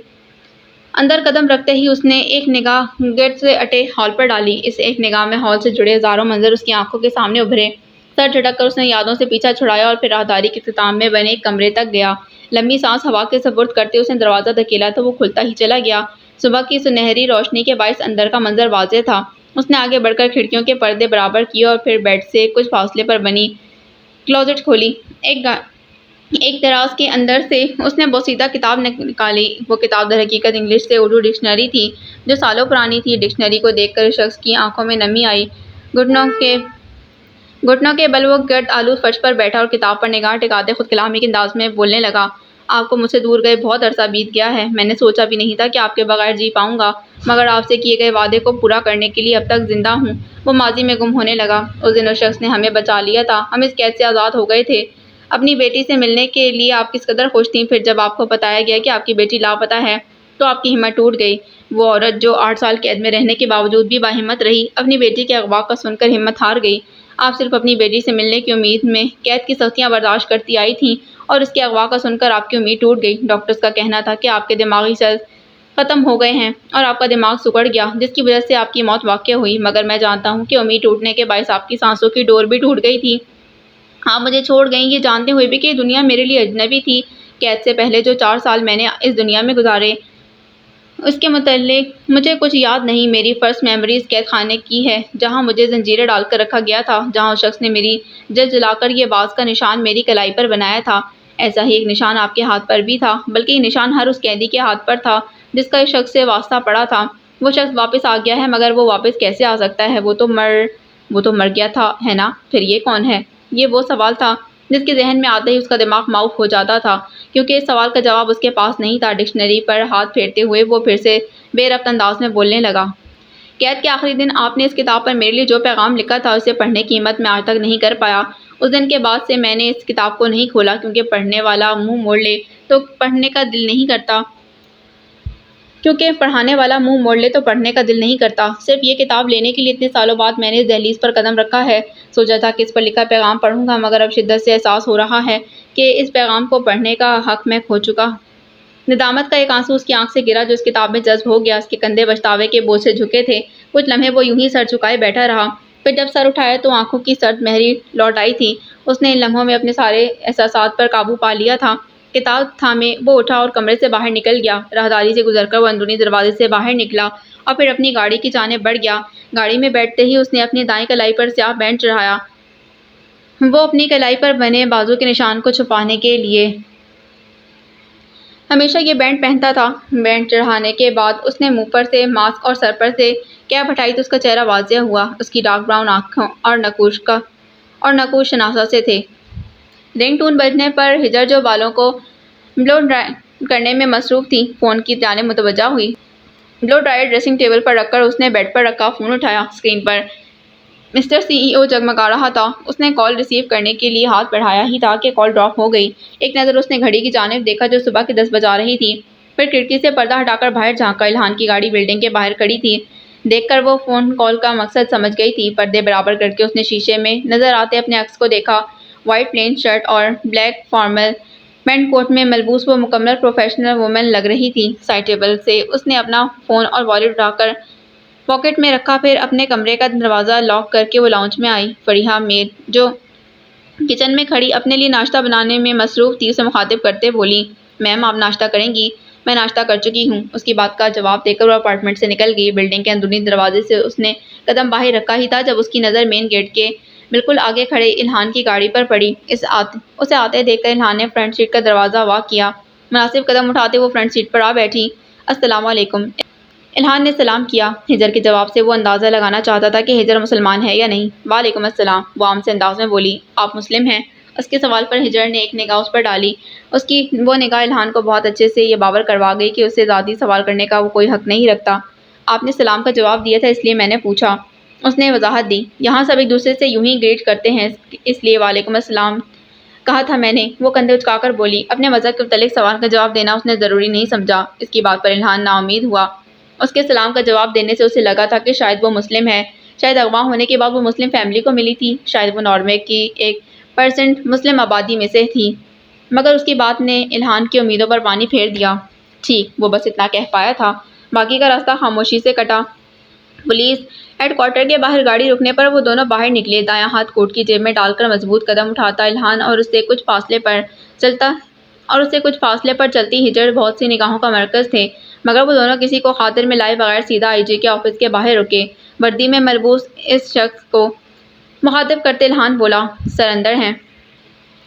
اندر قدم رکھتے ہی اس نے ایک نگاہ گرد سے اٹے ہال پر ڈالی۔ اس ایک نگاہ میں ہال سے جڑے ہزاروں منظر اس کی آنکھوں کے سامنے ابھرے۔ سر جھٹک کر اس نے یادوں سے پیچھا چھڑایا اور پھر راہداری کے اختتام میں بنے ایک کمرے تک گیا۔ لمبی سانس ہوا کے سپرد کرتے اس نے دروازہ دھکیلا تو وہ کھلتا ہی چلا گیا۔ صبح کی سنہری روشنی کے باعث اندر کا منظر واضح تھا۔ اس نے آگے بڑھ کر کھڑکیوں کے پردے برابر کیے اور پھر بیڈ سے کچھ فاصلے پر بنی کلوزٹ کھولی۔ ایک دراز کے اندر سے اس نے بوسیدہ کتاب نکالی۔ وہ کتاب در حقیقت انگلش سے اردو ڈکشنری تھی جو سالوں پرانی تھی۔ ڈکشنری کو دیکھ کر شخص کی آنکھوں میں نمی آئی۔ گھٹنوں کے بل وہ گرد آلود فرش پر بیٹھا اور کتاب پر نگاہ ٹکاتے خود کلام ایک انداز میں بولنے لگا۔ آپ کو مجھ سے دور گئے بہت عرصہ بیت گیا ہے۔ میں نے سوچا بھی نہیں تھا کہ آپ کے بغیر جی پاؤں گا، مگر آپ سے کیے گئے وعدے کو پورا کرنے کے لیے اب تک زندہ ہوں۔ وہ ماضی میں گم ہونے لگا۔ اس دن اس شخص نے ہمیں بچا لیا تھا، ہم اس قید سے آزاد ہو گئے تھے۔ اپنی بیٹی سے ملنے کے لیے آپ کس قدر خوش تھیں۔ پھر جب آپ کو بتایا گیا کہ آپ کی بیٹی لاپتہ ہے تو آپ کی ہمت ٹوٹ گئی۔ وہ عورت جو 8 سال قید میں رہنے کے باوجود بھی باہمت رہی، اپنی بیٹی کے اغوا کا سن کر ہمت ہار گئی۔ آپ صرف اپنی بیٹی سے ملنے کی امید میں قید کی سختیاں برداشت کرتی آئی تھیں اور اس کے اغوا کا سن کر آپ کی امید ٹوٹ گئی۔ ڈاکٹرز کا کہنا تھا کہ آپ کے دماغی سیلز ختم ہو گئے ہیں اور آپ کا دماغ سکڑ گیا، جس کی وجہ سے آپ کی موت واقع ہوئی، مگر میں جانتا ہوں کہ امید ٹوٹنے کے باعث آپ کی سانسوں کی ڈور بھی ٹوٹ گئی تھی۔ آپ مجھے چھوڑ گئیں یہ جانتے ہوئے بھی کہ یہ دنیا میرے لیے اجنبی تھی۔ قید سے پہلے جو 4 سال میں نے اس دنیا میں گزارے اس کے متعلق مجھے کچھ یاد نہیں۔ میری فرسٹ میموری اس قید خانے کی ہے جہاں مجھے زنجیریں ڈال کر رکھا گیا تھا، جہاں اس شخص نے میری جلد جلا کر یہ باز کا نشان میری کلائی پر بنایا تھا۔ ایسا ہی ایک نشان آپ کے ہاتھ پر بھی تھا، بلکہ یہ نشان ہر اس قیدی کے ہاتھ پر تھا جس کا اس شخص سے واسطہ پڑا تھا۔ وہ شخص واپس آ گیا ہے، مگر وہ واپس کیسے آ سکتا ہے؟ وہ تو مر گیا تھا، ہے نا؟ پھر یہ کون ہے؟ یہ وہ سوال تھا جس کے ذہن میں آتے ہی اس کا دماغ معاف ہو جاتا تھا، کیونکہ اس سوال کا جواب اس کے پاس نہیں تھا۔ ڈکشنری پر ہاتھ پھیرتے ہوئے وہ پھر سے بے ربط انداز میں بولنے لگا۔ قید کے آخری دن آپ نے اس کتاب پر میرے لیے جو پیغام لکھا تھا اسے پڑھنے کی ہمت میں آج تک نہیں کر پایا۔ اس دن کے بعد سے میں نے اس کتاب کو نہیں کھولا، کیونکہ پڑھنے والا منہ موڑ لے تو پڑھنے کا دل نہیں کرتا۔ پڑھنے کا دل نہیں کرتا۔ صرف یہ کتاب لینے کے لیے اتنے سالوں بعد میں نے اس دہلیز پر قدم رکھا ہے۔ سوچا تھا کہ اس پر لکھا پیغام پڑھوں گا، مگر اب شدت سے احساس ہو رہا ہے کہ اس پیغام کو پڑھنے کا حق میں کھو چکا۔ ندامت کا ایک آنسو اس کی آنکھ سے گرا جو اس کتاب میں جذب ہو گیا۔ اس کے کندھے پچھتاوے کے بوجھ سے جھکے تھے۔ کچھ لمحے وہ یوں ہی سر جھکائے بیٹھا رہا۔ پھر جب سر اٹھایا تو آنکھوں کی سرد مہری لوٹ آئی تھی۔ اس نے ان لمحوں میں اپنے سارے احساسات پر قابو پا لیا تھا۔ کتاب تھامے وہ اٹھا اور کمرے سے باہر نکل گیا۔ راہداری سے گزر کر وہ اندرونی دروازے سے باہر نکلا اور پھر اپنی گاڑی کی جانب بڑھ گیا۔ گاڑی میں بیٹھتے ہی اس نے اپنی دائیں کلائی پر سیاہ بینڈ چڑھایا۔ وہ اپنی کلائی پر بنے بازو کے نشان کو چھپانے کے لیے ہمیشہ یہ بینڈ پہنتا تھا۔ بینڈ چڑھانے کے بعد اس نے منہ پر سے ماسک اور سر پر سے کیپ ہٹائی تو اس کا چہرہ واضح ہوا۔ اس کی ڈارک براؤن آنکھوں اور نقوش شناسہ سے تھے۔ رنگ ٹون بجنے پر ہجر جو بالوں کو بلو ڈرائی کرنے میں مصروف تھی، فون کی جانب متوجہ ہوئی۔ بلو ڈرائر ڈریسنگ ٹیبل پر رکھ کر اس نے بیڈ پر رکھا فون اٹھایا۔ اسکرین پر مسٹر سی ای او جگمگا رہا تھا۔ اس نے کال ریسیو کرنے کے لیے ہاتھ بڑھایا ہی تھا کہ کال ڈراپ ہو گئی۔ ایک نظر اس نے گھڑی کی جانب دیکھا جو صبح کے 10 بجا رہی تھی۔ پھر کھڑکی سے پردہ ہٹا کر باہر جھانکا۔ الہان کی گاڑی بلڈنگ کے باہر کھڑی تھی۔ دیکھ کر وہ فون کال کا مقصد سمجھ گئی تھی۔ پردے برابر کر کے اس نے شیشے میں نظر آتے اپنے عکس کو دیکھا۔ وائٹ پلین شرٹ اور بلیک فارمل پینٹ کوٹ میں ملبوس وہ مکمل پروفیشنل وومن لگ رہی تھی۔ سائڈ ٹیبل سے اس نے اپنا فون اور والیٹ اٹھا کر پاکٹ میں رکھا، پھر اپنے کمرے کا دروازہ لاک کر کے وہ لاؤنج میں آئی۔ فریحہ میڈ جو کچن میں کھڑی اپنے لیے ناشتہ بنانے میں مصروف تھی، اسے مخاطب کرتے بولی، میم آپ ناشتہ کریں گی؟ میں ناشتہ کر چکی ہوں۔ اس کی بات کا جواب دے کر وہ اپارٹمنٹ سے نکل گئی۔ بلڈنگ کے اندرونی دروازے سے اس نے قدم باہر رکھا ہی تھا جب اس کی نظر مین گیٹ کے بالکل آگے کھڑے الہان کی گاڑی پر پڑی۔ اسے آتے دیکھ کر الہان نے فرنٹ سیٹ کا دروازہ وا کیا۔ مناسب قدم اٹھاتے وہ فرنٹ سیٹ پر آ بیٹھی۔ السلام علیکم، الہان نے سلام کیا۔ ہجر کے جواب سے وہ اندازہ لگانا چاہتا تھا کہ ہجر مسلمان ہے یا نہیں۔ وعلیکم السلام، وہ عام سے انداز میں بولی۔ آپ مسلم ہیں؟ اس کے سوال پر ہجر نے ایک نگاہ اس پر ڈالی۔ اس کی وہ نگاہ الہان کو بہت اچھے سے یہ باور کروا گئی کہ اس سے ذاتی سوال کرنے کا وہ کوئی حق نہیں رکھتا۔ آپ نے سلام کا جواب دیا تھا اس لیے میں نے پوچھا، اس نے وضاحت دی۔ یہاں سب ایک دوسرے سے یوں ہی گریٹ کرتے ہیں، اس لیے وعلیکم السلام کہا تھا میں نے، وہ کندھے اچکا کر بولی۔ اپنے مذہب کے متعلق سوال کا جواب دینا اس نے ضروری نہیں سمجھا۔ اس کی بات پر الہان نا امید ہوا۔ اس کے سلام کا جواب دینے سے اسے لگا تھا کہ شاید وہ مسلم ہے، شاید اغوا ہونے کے بعد وہ مسلم فیملی کو ملی تھی، شاید وہ ناروے کی 1% مسلم آبادی میں سے تھی، مگر اس کی بات نے الہان کی امیدوں پر پانی پھیر دیا۔ ٹھیک، وہ بس اتنا کہہ پایا تھا، باقی کا راستہ خاموشی سے کٹا۔ پولیس ہیڈ کوارٹر کے باہر گاڑی رکنے پر وہ دونوں باہر نکلے۔ دایاں ہاتھ کوٹ کی جیب میں ڈال کر مضبوط قدم اٹھاتا الہان اور اس سے کچھ فاصلے پر چلتی ہجر بہت سی نگاہوں کا مرکز تھے، مگر وہ دونوں کسی کو خاطر میں لائے بغیر سیدھا آئی جی کے آفس کے باہر رکے۔ وردی میں ملبوس اس شخص کو مخاطب کرتے الہان بولا، سر اندر ہیں؟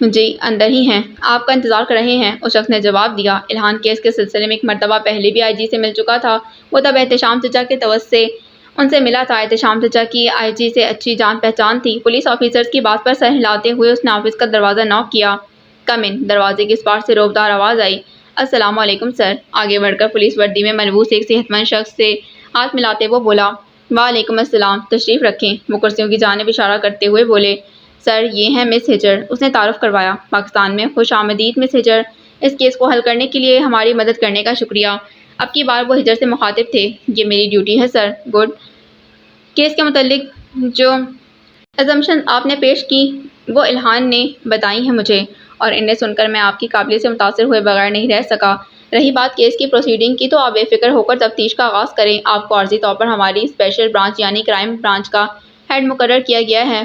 جی اندر ہی ہیں، آپ کا انتظار کر رہے ہیں، اس شخص نے جواب دیا۔ الہان کیس کے سلسلے میں ایک مرتبہ پہلے بھی آئی جی سے مل چکا تھا۔ وہ تب احتشام چچا کے توسط ان سے ملا تھا۔ احتشام چچا کی آئی جی سے اچھی جان پہچان تھی۔ پولیس آفیسرز کی بات پر سر ہلاتے ہوئے اس نے آفس کا دروازہ نوک کیا۔ کم ان، دروازے کے اس پار سے روبدار آواز آئی۔ السلام علیکم سر۔ آگے بڑھ کر پولیس وردی میں ملبوس ایک صحت مند شخص سے ہاتھ ملاتے وہ بولا، وعلیکم السلام، تشریف رکھیں۔ وہ کرسیوں کی جانب اشارہ کرتے ہوئے بولے، سر یہ ہیں مس ہجر۔ اس نے تعارف کروایا۔ پاکستان میں خوش آمدید مس ہجر، اس کیس کو حل کرنے کے لیے ہماری مدد کرنے کا شکریہ۔ اب کی بار وہ ہجر سے مخاطب تھے۔ یہ میری ڈیوٹی ہے سر۔ گڈ۔ کیس کے متعلق جو ازمپشن آپ نے پیش کی وہ الہان نے بتائی ہیں مجھے، اور انہیں سن کر میں آپ کی قابلیت سے متاثر ہوئے بغیر نہیں رہ سکا۔ رہی بات کیس کی پروسیڈنگ کی تو آپ بے فکر ہو کر تفتیش کا آغاز کریں۔ آپ کو عارضی طور پر ہماری اسپیشل برانچ یعنی کرائم برانچ کا ہیڈ مقرر کیا گیا ہے۔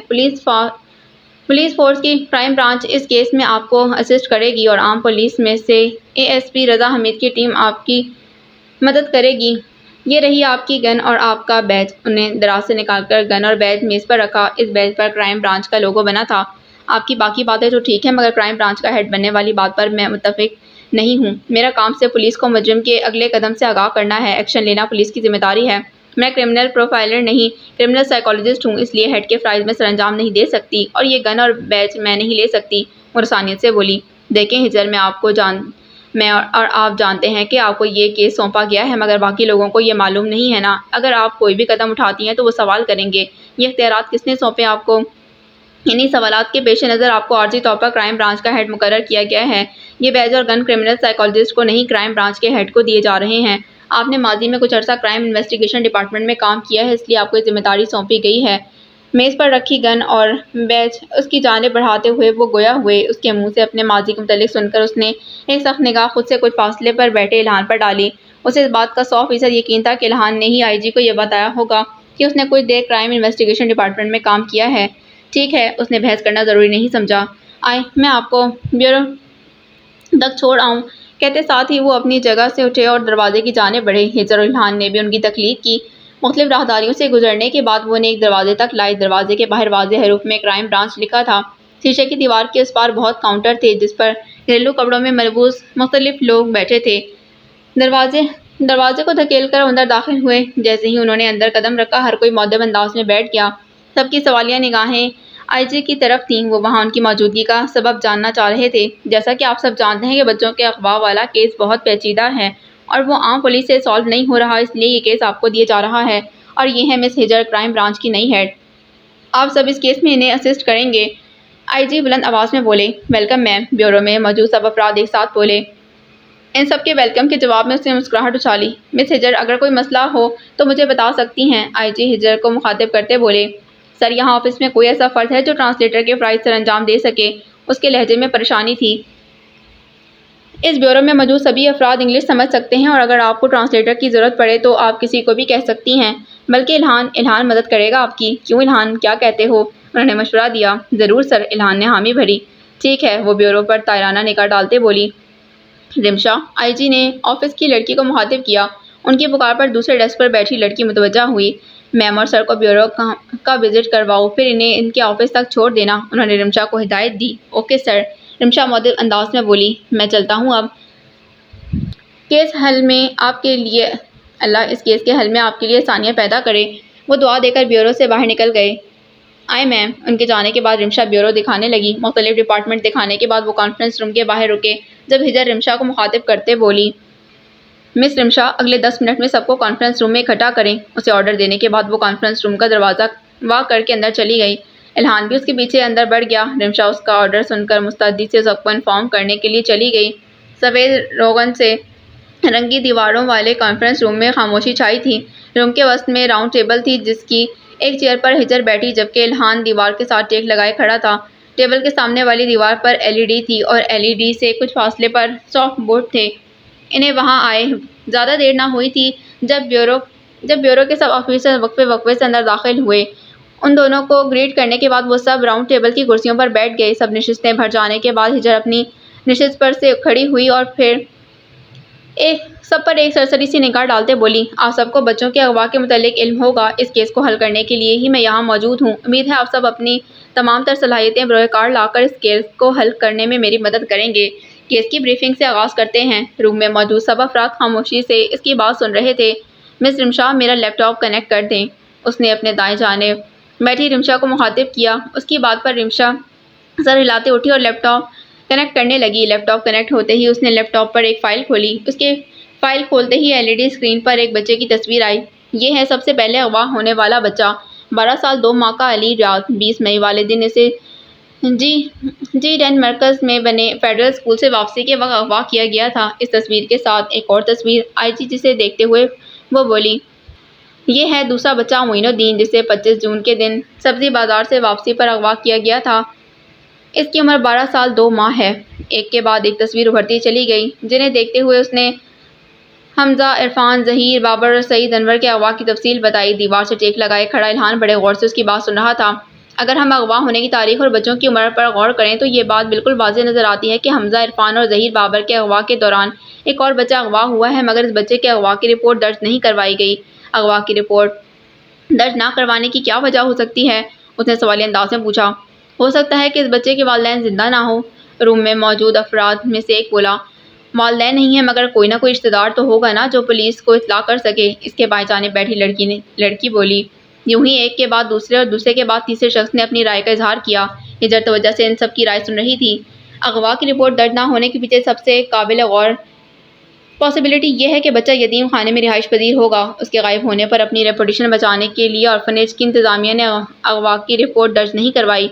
پولیس فورس کی کرائم برانچ اس کیس میں آپ کو اسسٹ کرے گی اور عام پولیس میں سے اے ایس پی رضا حمید کی ٹیم آپ کی مدد کرے گی۔ یہ رہی آپ کی گن اور آپ کا بیج۔ انہیں دراز سے نکال کر گن اور بیج میز پر رکھا۔ اس بیج پر کرائم برانچ کا لوگو بنا تھا۔ آپ کی باقی باتیں تو ٹھیک ہیں، مگر کرائم برانچ کا ہیڈ بننے والی بات پر میں متفق نہیں ہوں۔ میرا کام صرف پولیس کو مجرم کے اگلے قدم سے آگاہ کرنا ہے۔ ایکشن لینا پولیس کی ذمہ داری ہے۔ میں کرمنل پروفائلر نہیں، کرمنل سائیکالوجسٹ ہوں، اس لیے ہیڈ کے فرائض میں سر انجام نہیں دے سکتی، اور یہ گن اور بیج میں نہیں لے سکتی۔ وہ رسانیت سے بولی، دیکھیں ہجر، میں اور آپ جانتے ہیں کہ آپ کو یہ کیس سونپا گیا ہے، مگر باقی لوگوں کو یہ معلوم نہیں ہے نا۔ اگر آپ کوئی بھی قدم اٹھاتی ہیں تو وہ سوال کریں گے، یہ اختیارات کس نے سونپے آپ کو؟ انہی سوالات کے پیش نظر آپ کو عارضی طور پر کرائم برانچ کا ہیڈ مقرر کیا گیا ہے۔ یہ بیج اور گن کرمنل سائیکالوجسٹ کو نہیں، کرائم برانچ کے ہیڈ کو دیے جا رہے ہیں۔ آپ نے ماضی میں کچھ عرصہ کرائم انویسٹیگیشن ڈپارٹمنٹ میں کام کیا ہے، اس لیے آپ کو یہ ذمہ داری سونپی گئی ہے۔ میز پر رکھی گن اور بیج اس کی جانب بڑھاتے ہوئے وہ گویا ہوئے۔ اس کے منہ سے اپنے ماضی کے متعلق سن کر اس نے ایک سخت نگاہ خود سے کچھ فاصلے پر بیٹھے الہان پر ڈالی۔ اسے اس بات کا 100% یقین تھا کہ الہان نے ہی آئی جی کو یہ بتایا ہوگا کہ اس نے کچھ دیر کرائم انویسٹیگیشن ڈپارٹمنٹ میں کام کیا ہے۔ ٹھیک ہے، اس نے بحث کرنا ضروری نہیں سمجھا۔ آئے میں آپ کو بیورو تک چھوڑ آؤں، کہتے ساتھ ہی وہ اپنی جگہ سے اٹھے اور دروازے کی جانب بڑھے۔ ہجر اور الہان نے بھی ان کی تقلید کی۔ مختلف راہداریوں سے گزرنے کے بعد وہ انہیں ایک دروازے تک لائے۔ دروازے کے باہر واضح حروف میں کرائم برانچ لکھا تھا۔ شیشے کی دیوار کے اس پار بہت کاؤنٹر تھے جس پر گھریلو کپڑوں میں ملبوس مختلف لوگ بیٹھے تھے۔ دروازے کو دھکیل کر اندر داخل ہوئے۔ جیسے ہی انہوں نے اندر قدم رکھا، ہر کوئی مؤدب انداز میں بیٹھ گیا۔ سب کی سوالیہ نگاہیں آئی جی کی طرف تھیں۔ وہ وہاں ان کی موجودگی کا سبب جاننا چاہ رہے تھے۔ جیسا کہ آپ سب جانتے ہیں کہ بچوں کے اغوا والا کیس بہت پیچیدہ ہے اور وہ عام پولیس سے سالو نہیں ہو رہا، اس لیے یہ کیس آپ کو دیا جا رہا ہے اور یہ ہے مس ہجر، کرائم برانچ کی نئی ہیڈ۔ آپ سب اس کیس میں انہیں اسسٹ کریں گے۔ آئی جی بلند آواز میں بولے۔ ویلکم میم، بیورو میں موجود سب افراد ایک ساتھ بولے۔ ان سب کے ویلکم کے جواب میں اس نے مسکراہٹ اچھالی۔ مس ہجر، اگر کوئی مسئلہ ہو تو مجھے بتا سکتی ہیں، آئی جی ہجر کو مخاطب کرتے بولے۔ سر، یہاں آفس میں کوئی ایسا فرد ہے جو ٹرانسلیٹر کے فرائض سر انجام دے سکے؟ اس کے لہجے میں پریشانی تھی۔ اس بیورو میں موجود سبھی افراد انگلش سمجھ سکتے ہیں اور اگر آپ کو ٹرانسلیٹر کی ضرورت پڑے تو آپ کسی کو بھی کہہ سکتی ہیں، بلکہ الہان مدد کرے گا آپ کی۔ کیوں الہان، کیا کہتے ہو؟ انہوں نے مشورہ دیا۔ ضرور سر، الہان نے حامی بھری۔ ٹھیک ہے، وہ بیورو پر تائرانہ نگاہ ڈالتے بولی۔ رمشا، آئی جی نے آفس کی لڑکی کو مخاطب کیا۔ ان کی پکار پر دوسرے ڈیسک پر بیٹھی لڑکی متوجہ ہوئی۔ میم اور سر کو بیورو کا وزٹ کرواؤ، پھر انہیں ان کے آفس تک چھوڑ دینا، انہوں نے رمشا کو ہدایت دی۔ اوکے سر، رمشا مؤدب انداز میں بولی۔ میں چلتا ہوں اب۔ کیس حل میں آپ کے لیے اللہ اس کیس کے حل میں آپ کے لیے آسانیاں پیدا کرے۔ وہ دعا دے کر بیورو سے باہر نکل گئے۔ آئے میم۔ ان کے جانے کے بعد رمشا بیورو دکھانے لگی۔ مختلف ڈپارٹمنٹ دکھانے کے بعد وہ کانفرنس روم کے باہر رکے۔ جب ہجر رمشا کو مخاطب کرتے بولی، مس رمشا، اگلے 10 منٹ میں سب کو کانفرنس روم میں اکٹھا کریں۔ اسے آرڈر دینے کے بعد وہ کانفرنس روم کا دروازہ وا کر کے اندر چلی گئی۔ الہان بھی اس کے پیچھے اندر بڑھ گیا۔ رمشا اس کا آرڈر سن کر مستعدی سے سب کو انفارم کرنے کے لیے چلی گئی۔ سفید روغن سے رنگی دیواروں والے کانفرنس روم میں خاموشی چھائی تھی۔ روم کے وسط میں راؤنڈ ٹیبل تھی جس کی ایک چیئر پر ہجر بیٹھی جبکہ الہان دیوار کے ساتھ ٹیک لگائے کھڑا تھا۔ ٹیبل کے سامنے والی دیوار پر LED تھی اور LED سے کچھ فاصلے پر سافٹ بورڈ تھے۔ انہیں وہاں آئے زیادہ دیر نہ ہوئی تھی جب بیورو کے سب آفیسر وقفے سے اندر داخل ہوئے۔ ان دونوں کو گریٹ کرنے کے بعد وہ سب راؤنڈ ٹیبل کی کرسیوں پر بیٹھ گئے۔ سب نشستیں بھر جانے کے بعد ہجر اپنی نشست پر سے کھڑی ہوئی اور پھر سب پر ایک سرسری سی نگاہ ڈالتے بولی، آپ سب کو بچوں کے اغوا کے متعلق علم ہوگا۔ اس کیس کو حل کرنے کے لیے ہی میں یہاں موجود ہوں۔ امید ہے آپ سب اپنی تمام تر صلاحیتیں بروئے کار لا کر اس کیس کو حل کرنے میں میری مدد کریں گے۔ کیس کی بریفنگ سے آغاز کرتے ہیں۔ روم میں موجود سب افراد خاموشی سے اس کی بات سن رہے تھے۔ مس رمشا، میرا لیپ ٹاپ کنیکٹ کر دیں، اس نے اپنے دائیں جانب بیٹھی رمشا کو مخاطب کیا۔ اس کی بات پر رمشا سر ہلاتے اٹھی اور لیپ ٹاپ کنیکٹ کرنے لگی۔ لیپ ٹاپ کنیکٹ ہوتے ہی اس نے لیپ ٹاپ پر ایک فائل کھولی۔ اس کے فائل کھولتے ہی LED اسکرین پر ایک بچے کی تصویر آئی۔ یہ ہے سب سے پہلے اغوا ہونے والا بچہ، 12 سال 2 ماہ کا علی ریاض۔ 20 مئی والے دن اسے G10 مرکز میں بنے فیڈرل اسکول سے واپسی کے وقت اغوا کیا گیا تھا۔ اس تصویر کے ساتھ ایک اور تصویر آئی جی جسے دیکھتے ہوئے وہ بولی، یہ ہے دوسرا بچہ معین الدین جسے 25 جون کے دن سبزی بازار سے واپسی پر اغوا کیا گیا تھا۔ اس کی عمر 12 سال 2 ماہ ہے۔ ایک کے بعد ایک تصویر ابھرتی چلی گئی جنہیں دیکھتے ہوئے اس نے حمزہ، عرفان، ظہیر، بابر اور سعید انور کے اغوا کی تفصیل بتائی۔ دیوار سے ٹیک لگائے کھڑا الہان بڑے غور سے اس کی بات سن رہا تھا۔ اگر ہم اغوا ہونے کی تاریخ اور بچوں کی عمر پر غور کریں تو یہ بات بالکل واضح نظر آتی ہے کہ حمزہ، عرفان اور ظہیر بابر کے اغوا کے دوران ایک اور بچہ اغوا ہوا ہے، مگر اس بچے کے اغوا کی رپورٹ درج نہیں کروائی گئی۔ اغوا کی رپورٹ درج نہ کروانے کی کیا وجہ ہو سکتی ہے؟ اس نے سوالی انداز میں پوچھا۔ ہو سکتا ہے کہ اس بچے کے والدین زندہ نہ ہوں، روم میں موجود افراد میں سے ایک بولا۔ والدین نہیں ہیں مگر کوئی نہ کوئی رشتہ دار تو ہوگا نا جو پولیس کو اطلاع کر سکے، اس کے بائیں جانب بیٹھی لڑکی بولی۔ یوں ہی ایک کے بعد دوسرے اور دوسرے کے بعد تیسرے شخص نے اپنی رائے کا اظہار کیا۔ ہجر توجہ سے ان سب کی رائے سن رہی تھی۔ اغوا کی رپورٹ درج نہ ہونے کے پیچھے سب سے قابل غور پاسبلٹی یہ ہے کہ بچہ یتیم خانے میں رہائش پذیر ہوگا۔ اس کے غائب ہونے پر اپنی ریپوٹیشن بچانے کے لیے آرفنیج کی انتظامیہ نے اغوا کی رپورٹ درج نہیں کروائی۔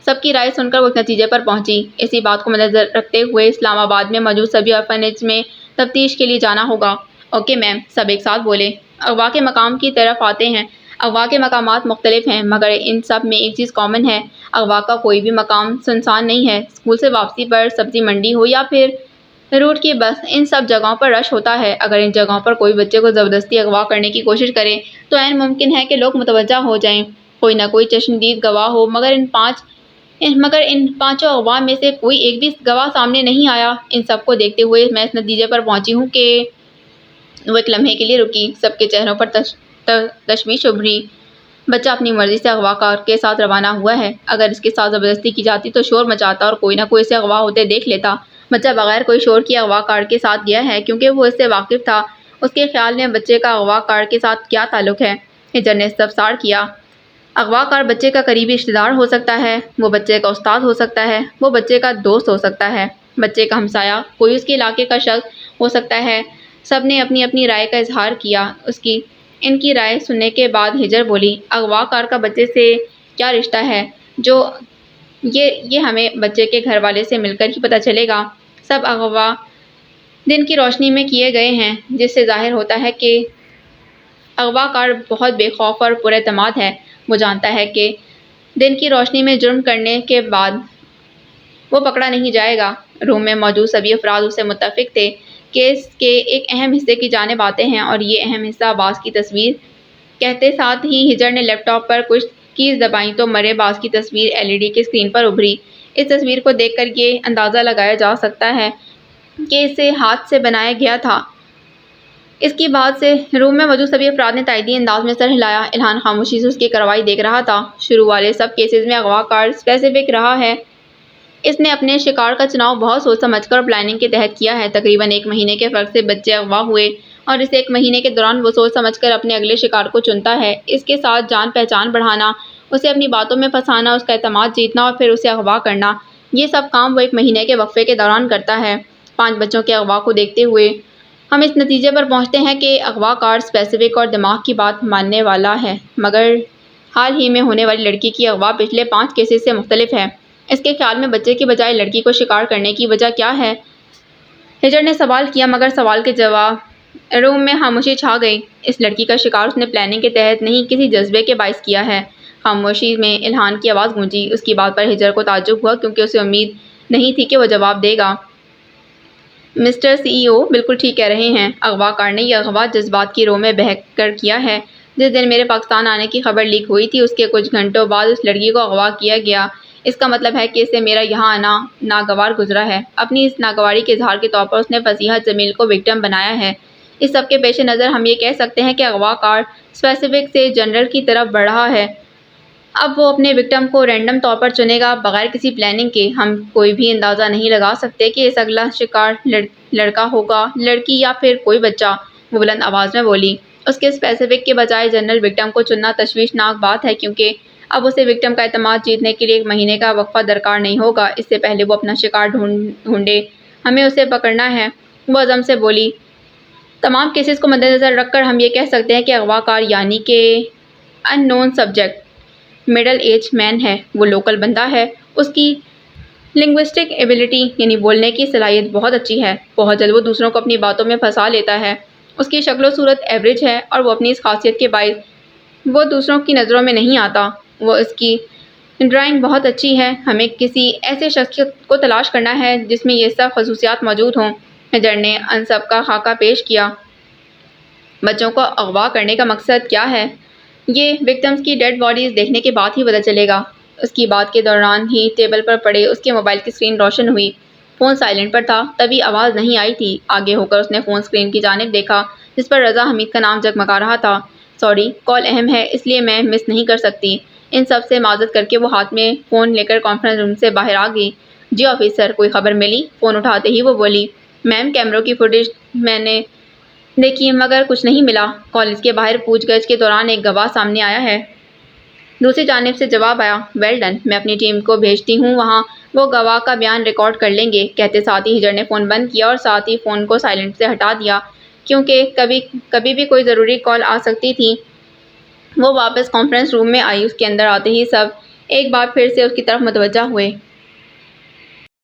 سب کی رائے سن کر وہ اس نتیجے پر پہنچی۔ اسی بات کو مدنظر رکھتے ہوئے اسلام آباد میں موجود سبھی آرفنیج میں تفتیش کے لیے جانا ہوگا۔ اوکے میم، سب ایک ساتھ بولے۔ اغوا کے مقام کی طرف آتے ہیں۔ اغوا کے مقامات مختلف ہیں مگر ان سب میں ایک چیز کامن ہے، اغوا کا کوئی بھی مقام سنسان نہیں ہے۔ اسکول سے واپسی پر سبزی منڈی ہو یا پھر روٹ کی بس ان سب جگہوں پر رش ہوتا ہے۔ اگر ان جگہوں پر کوئی بچے کو زبردستی اغوا کرنے کی کوشش کرے تو عین ممکن ہے کہ لوگ متوجہ ہو جائیں، کوئی نہ کوئی چشمدید گواہ ہو، مگر ان پانچوں اغوا میں سے کوئی ایک بھی گواہ سامنے نہیں آیا۔ ان سب کو دیکھتے ہوئے میں اس نتیجے پر پہنچی ہوں کہ وہ ایک لمحے کے لیے رکی۔ سب کے چہروں پر تشویش ابھری۔ بچہ اپنی مرضی سے اغوا کار کے ساتھ روانہ ہوا ہے۔ اگر اس کے ساتھ زبردستی کی جاتی تو شور مچاتا اور کوئی نہ کوئی اسے اغوا ہوتے دیکھ لیتا۔ بچہ بغیر کوئی شور کیے اغوا کار کے ساتھ گیا ہے کیونکہ وہ اس سے واقف تھا۔ اس کے خیال میں بچے کا اغوا کار کے ساتھ کیا تعلق ہے؟ ہجر نے استفسار کیا۔ اغوا کار بچے کا قریبی رشتہ دار ہو سکتا ہے، وہ بچے کا استاد ہو سکتا ہے، وہ بچے کا دوست ہو سکتا ہے، بچے کا ہمسایہ، کوئی اس کے علاقے کا شخص ہو سکتا ہے۔ سب نے اپنی اپنی رائے کا اظہار کیا۔ ان کی رائے سننے کے بعد ہجر بولی، اغوا کار کا بچے سے کیا رشتہ ہے؟ یہ ہمیں بچے کے گھر والے سے مل کر ہی پتہ چلے گا۔ سب اغوا دن کی روشنی میں کیے گئے ہیں، جس سے ظاہر ہوتا ہے کہ اغوا کار بہت بے خوف اور پراعتماد ہے۔ وہ جانتا ہے کہ دن کی روشنی میں جرم کرنے کے بعد وہ پکڑا نہیں جائے گا۔ روم میں موجود سبھی افراد اس سے متفق تھے کہ اس کے ایک اہم حصے کی جانب آتے ہیں اور یہ اہم حصہ باز کی تصویر۔ کہتے ساتھ ہی ہجر نے لیپ ٹاپ پر کچھ کیز دبائیں تو مرے باز کی تصویر LED کی اسکرین پر ابھری۔ اس تصویر کو دیکھ کر یہ اندازہ لگایا جا سکتا ہے کہ اسے ہاتھ سے بنایا گیا تھا۔ اس کی بات سے روم میں موجود سبھی افراد نے تائیدی انداز میں سر ہلایا۔ الہان خاموشی سے اس کی کارروائی دیکھ رہا تھا۔ شروع والے سب کیسز میں اغوا کار اسپیسیفک رہا ہے۔ اس نے اپنے شکار کا چناؤ بہت سوچ سمجھ کر اور پلاننگ کے تحت کیا ہے۔ تقریباً 1 مہینے کے فرق سے بچے اغوا ہوئے اور اس 1 مہینے کے دوران وہ سوچ سمجھ کر اپنے اگلے شکار کو چنتا ہے۔ اس کے ساتھ جان پہچان بڑھانا، اسے اپنی باتوں میں پھنسانا، اس کا اعتماد جیتنا اور پھر اسے اغوا کرنا، یہ سب کام وہ 1 مہینے کے وقفے کے دوران کرتا ہے۔ 5 بچوں کے اغوا کو دیکھتے ہوئے ہم اس نتیجے پر پہنچتے ہیں کہ اغوا کار اسپیسیفک اور دماغ کی بات ماننے والا ہے، مگر حال ہی میں ہونے والی لڑکی کی اغوا پچھلے 5 کیسز سے مختلف ہے۔ اس کے خیال میں بچے کی بجائے لڑکی کو شکار کرنے کی وجہ کیا ہے؟ ہجر نے سوال کیا، مگر سوال کے جواب روم میں خاموشی چھا گئی۔ اس لڑکی کا شکار اس نے پلاننگ کے تحت نہیں، کسی جذبے کے باعث کیا ہے۔ خاموشی میں الہان کی آواز گونجی۔ اس کی بات پر ہجر کو تعجب ہوا کیونکہ اسے امید نہیں تھی کہ وہ جواب دے گا۔ مسٹر CEO بالکل ٹھیک کہہ رہے ہیں۔ اغوا کار نے یہ اغوا جذبات کی رو میں بہہ کر کیا ہے۔ جس دن میرے پاکستان آنے کی خبر لیک ہوئی تھی، اس کے کچھ گھنٹوں بعد اس لڑکی کو اغوا کیا گیا۔ اس کا مطلب ہے کہ اسے میرا یہاں آنا ناگوار گزرا ہے۔ اپنی اس ناگواری کے اظہار کے طور پر اس نے فصیحہ جمیل کو وکٹم بنایا ہے۔ اس سب کے پیش نظر ہم یہ کہہ سکتے ہیں کہ اغوا کار اسپیسیفک سے جنرل کی طرف بڑھ رہا ہے۔ اب وہ اپنے وکٹم کو رینڈم طور پر چنے گا، بغیر کسی پلاننگ کے۔ ہم کوئی بھی اندازہ نہیں لگا سکتے کہ اس اگلا شکار لڑکا ہوگا، لڑکی یا پھر کوئی بچہ، وہ بلند آواز میں بولی۔ اس کے اسپیسیفک کے بجائے جنرل وکٹم کو چننا تشویشناک بات ہے کیونکہ اب اسے وکٹم کا اعتماد جیتنے کے لیے 1 مہینے کا وقفہ درکار نہیں ہوگا۔ اس سے پہلے وہ اپنا شکار ڈھونڈے، ہمیں اسے پکڑنا ہے، وہ عزم سے بولی۔ تمام کیسز کو مدنظر رکھ کر ہم یہ کہہ سکتے ہیں کہ اغوا کار یعنی کہ ان نون سبجیکٹ مڈل ایج مین ہے۔ وہ لوکل بندہ ہے۔ اس کی لنگوسٹک ایبلٹی یعنی بولنے کی صلاحیت بہت اچھی ہے۔ بہت جلد وہ دوسروں کو اپنی باتوں میں پھنسا لیتا ہے۔ اس کی شکل و صورت ایوریج ہے اور وہ اپنی اس خاصیت کے باعث وہ دوسروں کی نظروں میں نہیں آتا۔ اس کی ڈرائنگ بہت اچھی ہے۔ ہمیں کسی ایسے شخص کو تلاش کرنا ہے جس میں یہ سب خصوصیات موجود ہوں۔ ہجر نے ان سب کا خاکہ پیش کیا۔ بچوں کو اغوا کرنے کا مقصد کیا ہے؟ یہ وکٹمز کی ڈیڈ باڈیز دیکھنے کے بعد ہی پتہ چلے گا۔ اس کی بات کے دوران ہی ٹیبل پر پڑے اس کے موبائل کی اسکرین روشن ہوئی۔ فون سائلنٹ پر تھا، تبھی آواز نہیں آئی تھی۔ آگے ہو کر اس نے فون اسکرین کی جانب دیکھا جس پر رضا حمید کا نام جگمگا رہا تھا۔ سوری، کال اہم ہے اس لیے میں مس نہیں کر سکتی۔ ان سب سے معذرت کر کے وہ ہاتھ میں فون لے کر کانفرنس روم سے باہر آ گئی۔ جی آفیسر، کوئی خبر ملی؟ فون اٹھاتے ہی وہ بولی۔ میم، کیمروں کی فوٹیج میں نے دیکھی مگر کچھ نہیں ملا۔ کالج کے باہر پوچھ گچھ کے دوران ایک گواہ سامنے آیا ہے۔ دوسری جانب سے جواب آیا، ویل ڈن، میں اپنی ٹیم کو بھیجتی ہوں، وہاں وہ گواہ کا بیان ریکارڈ کر لیں گے۔ کہتے ساتھ ہی ہجر نے فون بند کیا اور ساتھ ہی فون کو سائلنٹ سے ہٹا دیا کیونکہ کبھی بھی کوئی ضروری کال آ سکتی تھی۔ وہ واپس کانفرنس روم میں آئی۔ اس کے اندر آتے ہی سب ایک بار پھر سے اس کی طرف متوجہ ہوئے۔